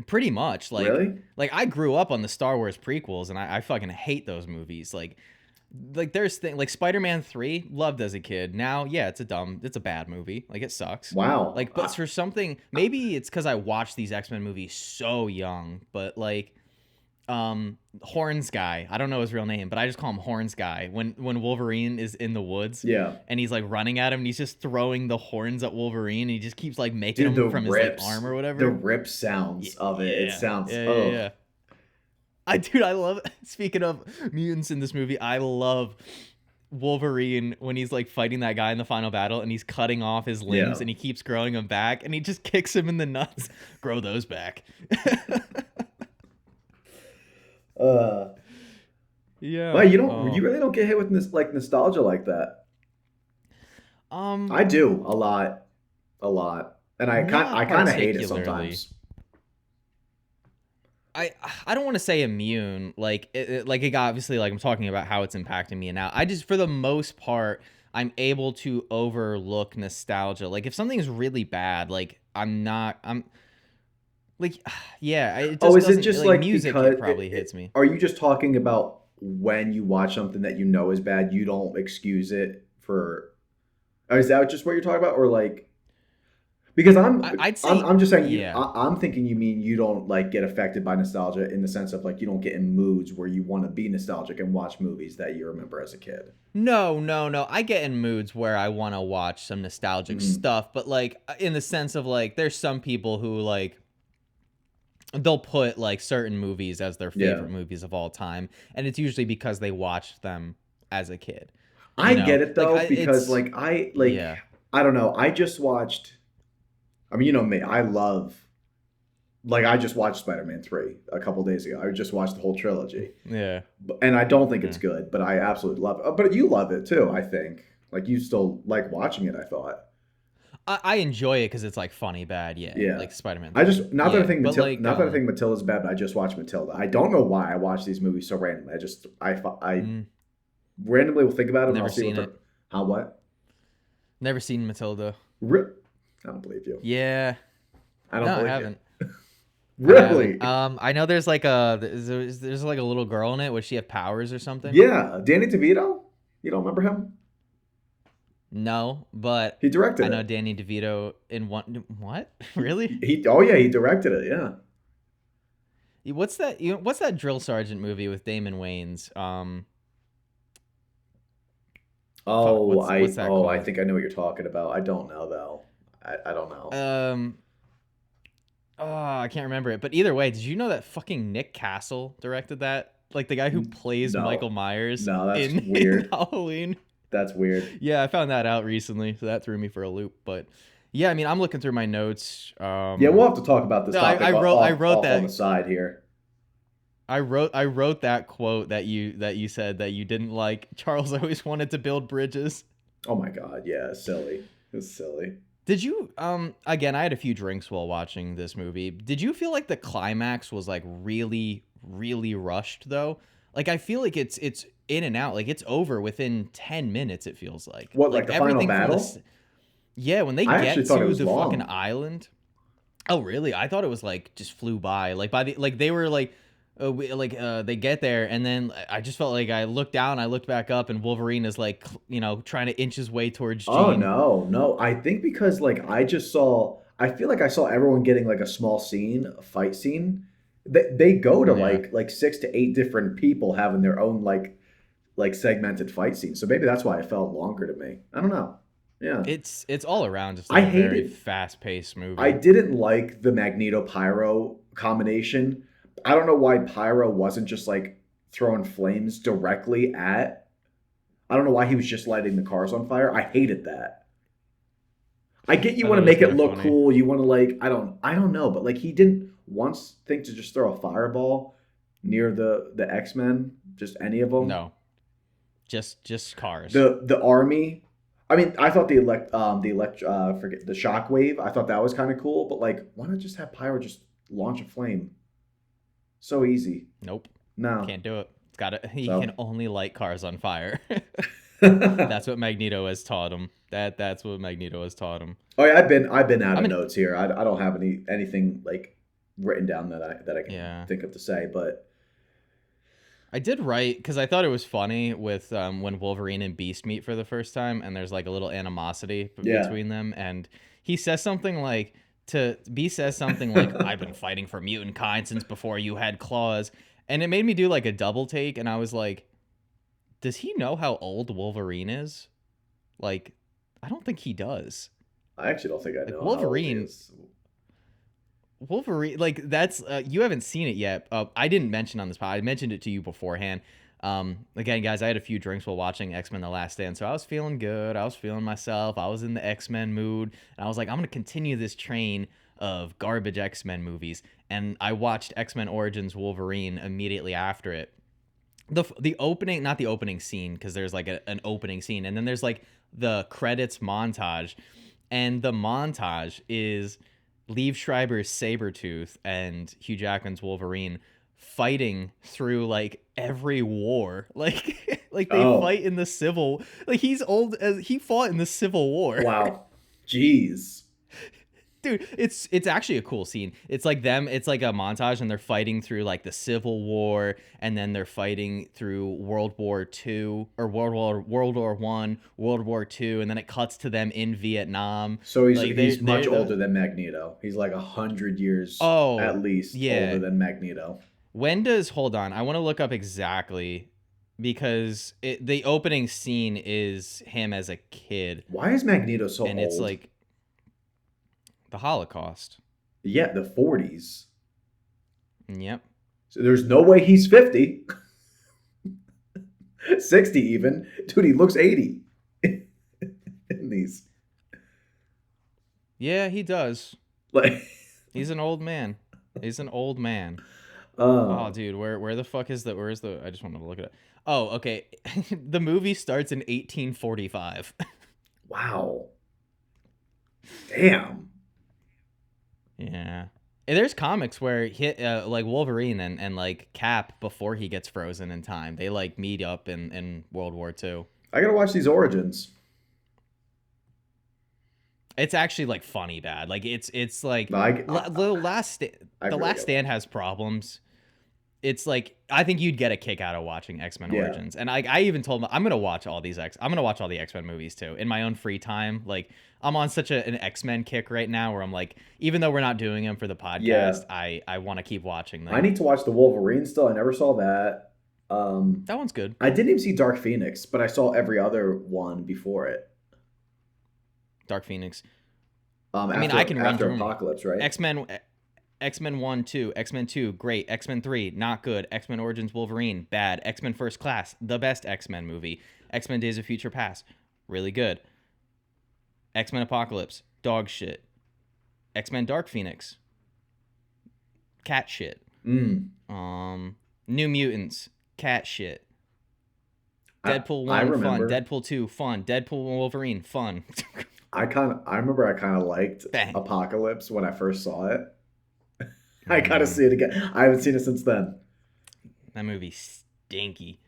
Pretty much, Really? like I grew up on the Star Wars prequels, and I fucking hate those movies. Like there's thing like Spider-Man 3, loved as a kid. Now, yeah, it's a bad movie. Like it sucks. Wow. Like, but for something, maybe it's because I watched these X-Men movies so young, but like Horns guy, I don't know his real name, but I just call him Horns guy. When Wolverine is in the woods Yeah. and he's like running at him and he's just throwing the horns at Wolverine and he just keeps like making Dude, him from his like arm or the whatever. rip sounds of it. It sounds Yeah. I love speaking of mutants in this movie, I love Wolverine when he's like fighting that guy in the final battle and he's cutting off his limbs Yeah. and he keeps growing them back and he just kicks him in the nuts. Grow those back. Yeah. Well, you really don't get hit with like nostalgia like that. I do a lot, and I Not kind of hate it particularly. sometimes. I don't want to say immune, like it obviously, like I'm talking about how it's impacting me now. I just, for the most part, I'm able to overlook nostalgia. Like if something's really bad, like I'm like, yeah, it just Oh, is it doesn't, just like music because it probably hits me. Are you just talking about when you watch something that you know is bad, you don't excuse it for? Or is that just what you're talking about, or like? Because I'd say, I'm just saying yeah. I'm thinking you mean you don't like get affected by nostalgia in the sense of like you don't get in moods where you want to be nostalgic and watch movies that you remember as a kid. No. I get in moods where I want to watch some nostalgic stuff, but like in the sense of like, there's some people who like, they'll put like certain movies as their favorite movies of all time, and it's usually because they watched them as a kid. I get it though, like, because yeah, I don't know. I just watched. I mean, you know me. I love. Like I just watched Spider-Man 3 a couple days ago. I just watched the whole trilogy, yeah. and I don't think it's good, but I absolutely love it. But you love it too, I think. Like you still like watching it. I thought. I enjoy it because it's like funny bad, Yeah. like Spider-Man 3. I just not that I think but Matilda, like, not that I think Matilda's bad, but I just watched Matilda. I don't know why I watch these movies so randomly. I randomly will think about it and Never I'll see seen what it. how what? Never seen Matilda. I don't believe you. Yeah, I don't no, I believe haven't. you. Really? I know there's like there's like a little girl in it. Would she have powers or something? Yeah, Danny DeVito. You don't remember him? No, but He directed I know it. Danny DeVito in one. What? Really? Oh yeah, he directed it. Yeah. What's that? What's that drill sergeant movie with Damon Wayans? What's that called? I think I know what you're talking about. I don't know though. I don't know. Oh, I can't remember it. But either way, did you know that fucking Nick Castle directed that? Like the guy who plays No. Michael Myers. No, that's in weird. Halloween. That's weird. Yeah, I found that out recently, so that threw me for a loop. But yeah, I mean, I'm looking through my notes. Yeah, we'll have to talk about this No, topic. I wrote off that on the side here. I wrote that quote that you said that you didn't like. Charles always wanted to build bridges. Oh my god, yeah, it's silly. It's silly. Did you again, I had a few drinks while watching this movie. Did you feel like the climax was like really rushed though? Like I feel like it's in and out. Like it's over within 10 minutes it feels like. What, like the final from battle? Yeah, when they I get actually thought it to was the long. fucking island. Oh, really? I thought it was like just flew by. Like by the like they were like they get there and then I just felt like I looked down, I looked back up, and Wolverine is like, trying to inch his way towards Jean. Oh no. I think because like I feel like I saw everyone getting like a small scene, a fight scene. They go to like 6 to 8 different people having their own like segmented fight scenes. So maybe that's why it felt longer to me. I don't know. Yeah. It's all around just like a very fast-paced movie. I didn't like the Magneto Pyro combination. I don't know why Pyro wasn't just like throwing flames directly at. I don't know why he was just lighting the cars on fire. I hated that. I get you want to make it look cool. You want to like I don't know, but like he didn't once think to just throw a fireball near the X-Men, just any of them. No. Just cars. The army. I mean, I thought forget the shockwave. I thought that was kind of cool, but like, why not just have Pyro just launch a flame? So easy. Nope. No. Can't do it. It's got to. He So. can only light cars on fire. That's what Magneto has taught him. That's what Magneto has taught him. Oh yeah, I've been out I of mean, notes here. I don't have anything like written down that I can yeah. think of to say, but I did write because I thought it was funny with when Wolverine and Beast meet for the first time, and there's like a little animosity yeah. between them, and he says something like Beast says something like, "I've been fighting for mutant kind since before you had claws," and it made me do like a double take, and I was like, does he know how old Wolverine is? Like, I don't think he does. I actually don't think I Like know how old he Wolverine. is. Wolverine, like that's you haven't seen it yet. I didn't mention on this pod. I mentioned it to you beforehand. Again, guys, I had a few drinks while watching X-Men: The Last Stand, so I was feeling good. I was feeling myself. I was in the X-Men mood, and I was like, I'm gonna continue this train of garbage X-Men movies. And I watched X-Men Origins Wolverine immediately after it. The opening, not the opening scene, because there's like an opening scene, and then there's like the credits montage, and the montage is Liev Schreiber's Sabretooth and Hugh Jackman's Wolverine fighting through like every war. Like they Oh. fight in the Civil, like he's old as he fought in the Civil War. Wow. Jeez. Dude, it's actually a cool scene. It's like them, it's like a montage, and they're fighting through like the Civil War, and then they're fighting through World War II, or World War One, World War Two, and then it cuts to them in Vietnam. So Like he's much older than Magneto. He's like 100 years Oh, at least yeah. older than Magneto. Hold on, I want to look up exactly, because the opening scene is him as a kid, Why is Magneto so and old? it's like the Holocaust. Yeah, the 40s. Yep. So there's no way he's 50. 60 even. Dude, he looks 80 in these. Yeah, he does. Like He's an old man. He's an old man. Oh, Oh, dude, where the fuck is where's the I just wanted to look at it. Oh, okay. The movie starts in 1845. wow. Damn. Yeah. And there's comics where like Wolverine and like Cap, before he gets frozen in time, they like meet up in World War II. I gotta watch these Origins. It's actually like funny bad. Like it's like No, the last really Last gotta Stand has problems. It's like, I think you'd get a kick out of watching X-Men Yeah. Origins. And I even told him I'm gonna watch all the X-Men movies too in my own free time. Like, I'm on such an X-Men kick right now where I'm like, even though we're not doing them for the podcast, I want to keep watching them. I need to watch the Wolverine still. I never saw that. That one's good. I didn't even see Dark Phoenix, but I saw every other one before it. Dark Phoenix. After, I mean, I can run after through 'em. Apocalypse, right? X-Men 1, 2, X-Men 2, great. X-Men 3, not good. X-Men Origins Wolverine, bad. X-Men First Class, the best X-Men movie. X-Men Days of Future Past, really good. X-Men Apocalypse, dog shit. X-Men Dark Phoenix, cat shit. New Mutants, cat shit. Deadpool 1, fun. Deadpool 2, fun. Deadpool Wolverine, fun. I remember I kind of liked Bang. Apocalypse when I first saw it. I gotta see it again. I haven't seen it since then. That movie stinky.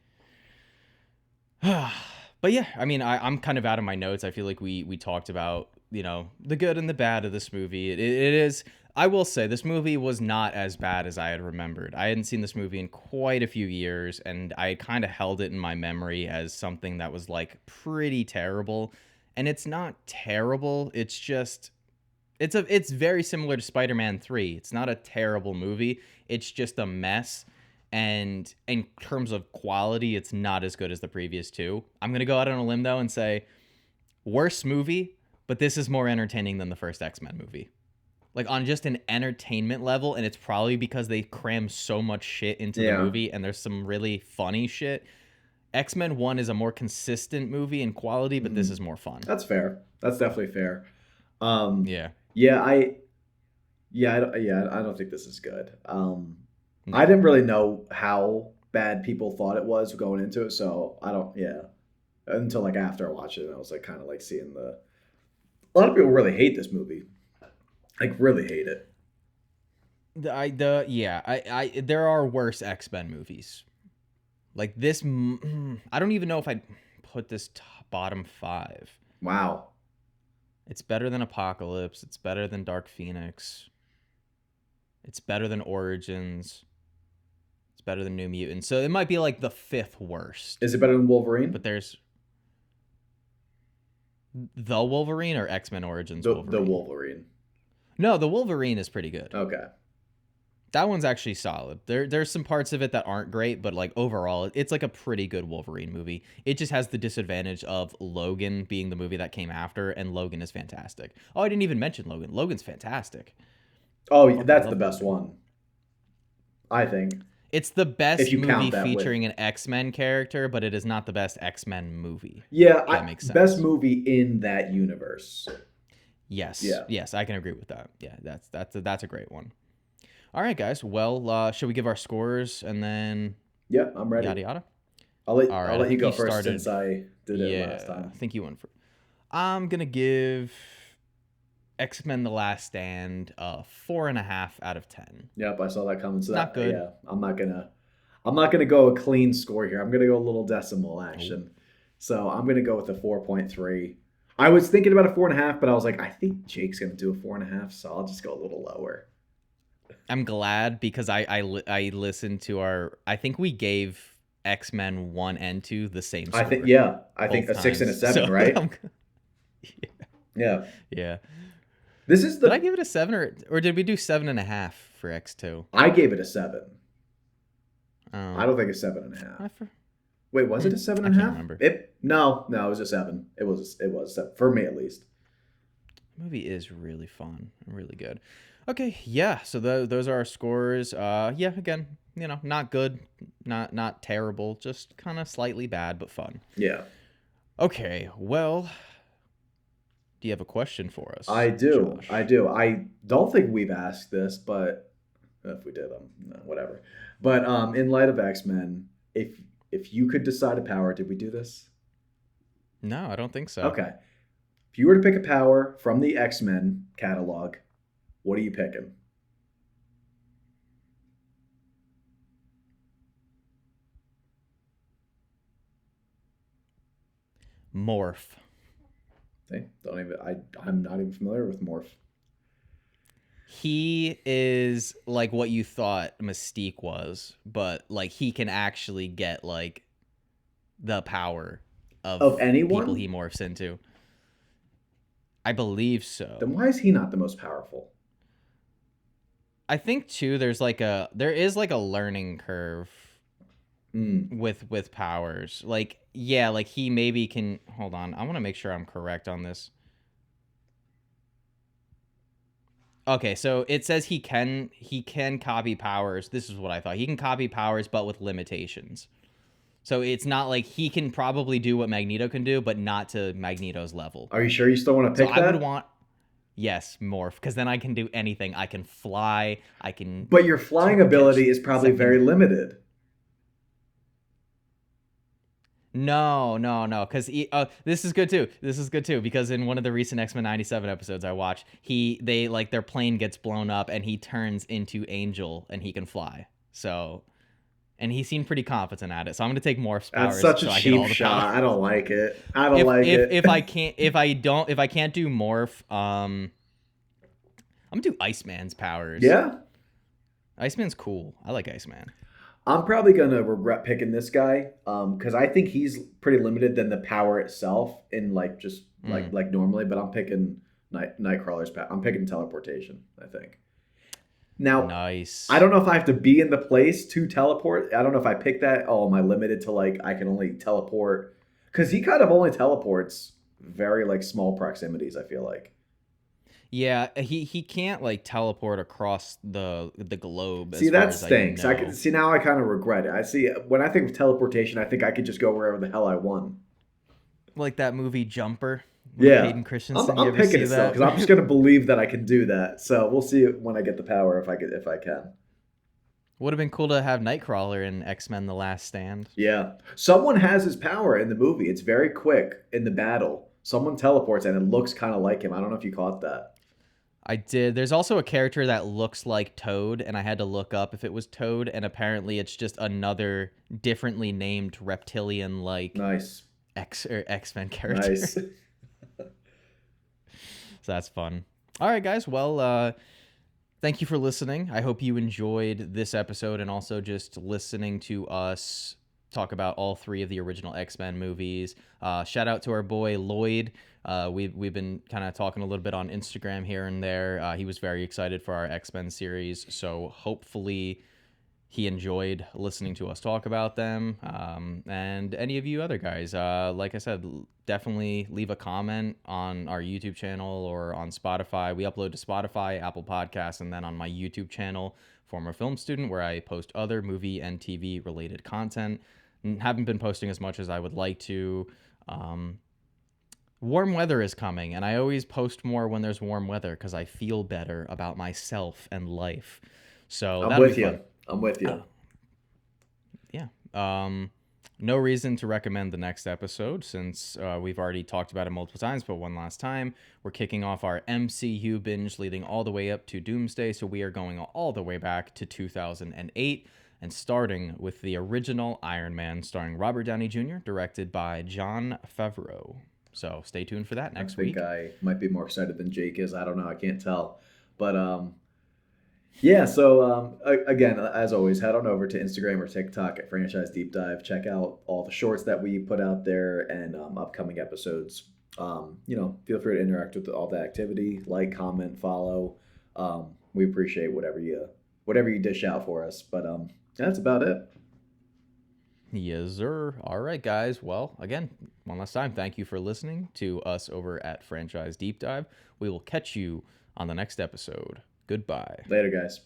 But yeah, I mean, I'm kind of out of my notes. I feel like we talked about, the good and the bad of this movie. It is, I will say, this movie was not as bad as I had remembered. I hadn't seen this movie in quite a few years, and I kind of held it in my memory as something that was like pretty terrible. And it's not terrible. It's just, it's very similar to Spider-Man 3. It's not a terrible movie. It's just a mess. And in terms of quality, it's not as good as the previous two. I'm going to go out on a limb, though, and say worse movie, but this is more entertaining than the first X-Men movie. Like, on just an entertainment level, and it's probably because they cram so much shit into the movie, and there's some really funny shit. X-Men 1 is a more consistent movie in quality, but this is more fun. That's fair. That's definitely fair. Yeah. I don't think this is good. I didn't really know how bad people thought it was going into it, so I don't. Yeah. until like after I watched it, and I was like kind of like seeing the. A lot of people really hate this movie, like really hate it. There are worse X-Men movies. Like this, I don't even know if I'd put this bottom 5. Wow. It's better than Apocalypse. It's better than Dark Phoenix. It's better than Origins. It's better than New Mutants. So it might be like the 5th worst. Is it better than Wolverine? But there's the Wolverine or X-Men Origins Wolverine? The Wolverine. No, the Wolverine is pretty good. Okay. That one's actually solid. There's some parts of it that aren't great, but like overall, it's like a pretty good Wolverine movie. It just has the disadvantage of Logan being the movie that came after, and Logan is fantastic. Oh, I didn't even mention Logan. Logan's fantastic. Oh, that's the best one, I think. It's the best movie way. featuring an X-Men character, but it is not the best X-Men movie. Yeah, that makes sense. Best movie in that universe. Yes. Yeah. Yes, I can agree with that. Yeah, that's a great one. All right, guys. Well, should we give our scores and then? Yeah, I'm ready. Yada yada. I'll let you go first since I did it last time. I think you went first. I'm gonna give X-Men: The Last Stand 4.5 out of 10. Yep, I saw that coming. So not good. Yeah, I'm not gonna go a clean score here. I'm gonna go a little decimal action. So I'm gonna go with a 4.3. I was thinking about a 4.5, but I was like, I think Jake's gonna do a 4.5, so I'll just go a little lower. I'm glad because I listened to I think we gave X-Men 1 and 2 the same score. I think a 6 and a 7, so, right? Yeah. Yeah. This is Did I give it a 7 or did we do 7.5 for X2? I gave it a 7. I don't think it's 7.5. Wait, was it a 7.5? I can't remember. No, it was a 7. It was 7, for me at least. The movie is really fun and really good. Okay, yeah. So those are our scores. Yeah, again, not good, not terrible, just kind of slightly bad, but fun. Yeah. Okay, well, do you have a question for us? I do. Josh? I do. I don't think we've asked this, but if we did, whatever. But in light of X-Men, if you could decide a power, did we do this? No, I don't think so. Okay. If you were to pick a power from the X-Men catalog, what are you picking? Morph. Hey, I'm not even familiar with Morph. He is like what you thought Mystique was, but like he can actually get like the power of anyone? People he morphs into. I believe so. Then why is he not the most powerful? I think too there is like a learning curve with powers. Like like he maybe can hold on. I want to make sure I'm correct on this. Okay, so it says he can copy powers. This is what I thought. He can copy powers but with limitations. So it's not like he can probably do what Magneto can do, but not to Magneto's level. Are you sure you still want to pick that? I would want yes, morph, because then I can do anything. I can fly. I can. But your flying ability is probably very limited. No, because this is good too. This is good too because in one of the recent X-Men 97 episodes I watched, their plane gets blown up and he turns into Angel and he can fly. So, and he seemed pretty confident at it. So I'm gonna take Morph's powers. That's such a cheap shot. I don't like it. If I can't do Morph, I'm gonna do Iceman's powers. Yeah, Iceman's cool. I like Iceman. I'm probably gonna regret picking this guy, because I think he's pretty limited than the power itself in like normally. But I'm picking Nightcrawler's power. I'm picking teleportation. I think. Now, nice. I don't know if I have to be in the place to teleport. I don't know if I pick that. Oh, am I limited to like I can only teleport? Because he kind of only teleports very like small proximities. I feel like. Yeah, he can't like teleport across the globe. See, that stinks. Now I kind of regret it. I see when I think of teleportation, I think I could just go wherever the hell I want. Like that movie Jumper. Yeah, Hayden Christensen. I'm picking it still because I'm just gonna believe that I can do that. So we'll see when I get the power if I can. Would have been cool to have Nightcrawler in X-Men: The Last Stand. Yeah. Someone has his power in the movie. It's very quick in the battle. Someone teleports and it looks kind of like him. I don't know if you caught that. I did. There's also a character that looks like Toad, and I had to look up if it was Toad, and apparently it's just another differently named reptilian-like Nice. X-Men character. Nice. So that's fun. All right, guys. Well, thank you for listening. I hope you enjoyed this episode and also just listening to us talk about all three of the original X-Men movies. Shout out to our boy Lloyd. We've been kind of talking a little bit on Instagram here and there. He was very excited for our X-Men series, so hopefully he enjoyed listening to us talk about them. And any of you other guys, like I said, definitely leave a comment on our YouTube channel or on Spotify. We upload to Spotify, Apple Podcasts, and then on my YouTube channel, Former Film Student, where I post other movie and TV related content. Haven't been posting as much as I would like to. Warm weather is coming, and I always post more when there's warm weather because I feel better about myself and life. So I'm with you. I'm with you. Yeah. No reason to recommend the next episode since we've already talked about it multiple times, but one last time. We're kicking off our MCU binge leading all the way up to Doomsday, so we are going all the way back to 2008 and starting with the original Iron Man starring Robert Downey Jr., directed by Jon Favreau. So stay tuned for that next week. I might be more excited than Jake is. I don't know. I can't tell. But yeah, so again, as always, head on over to Instagram or TikTok at Franchise Deep Dive. Check out all the shorts that we put out there and upcoming episodes. Feel free to interact with all the activity, like, comment, follow. We appreciate whatever you dish out for us. But that's about it. Yes, sir. All right, guys. Well, again, one last time, thank you for listening to us over at Franchise Deep Dive. We will catch you on the next episode. Goodbye. Later, guys.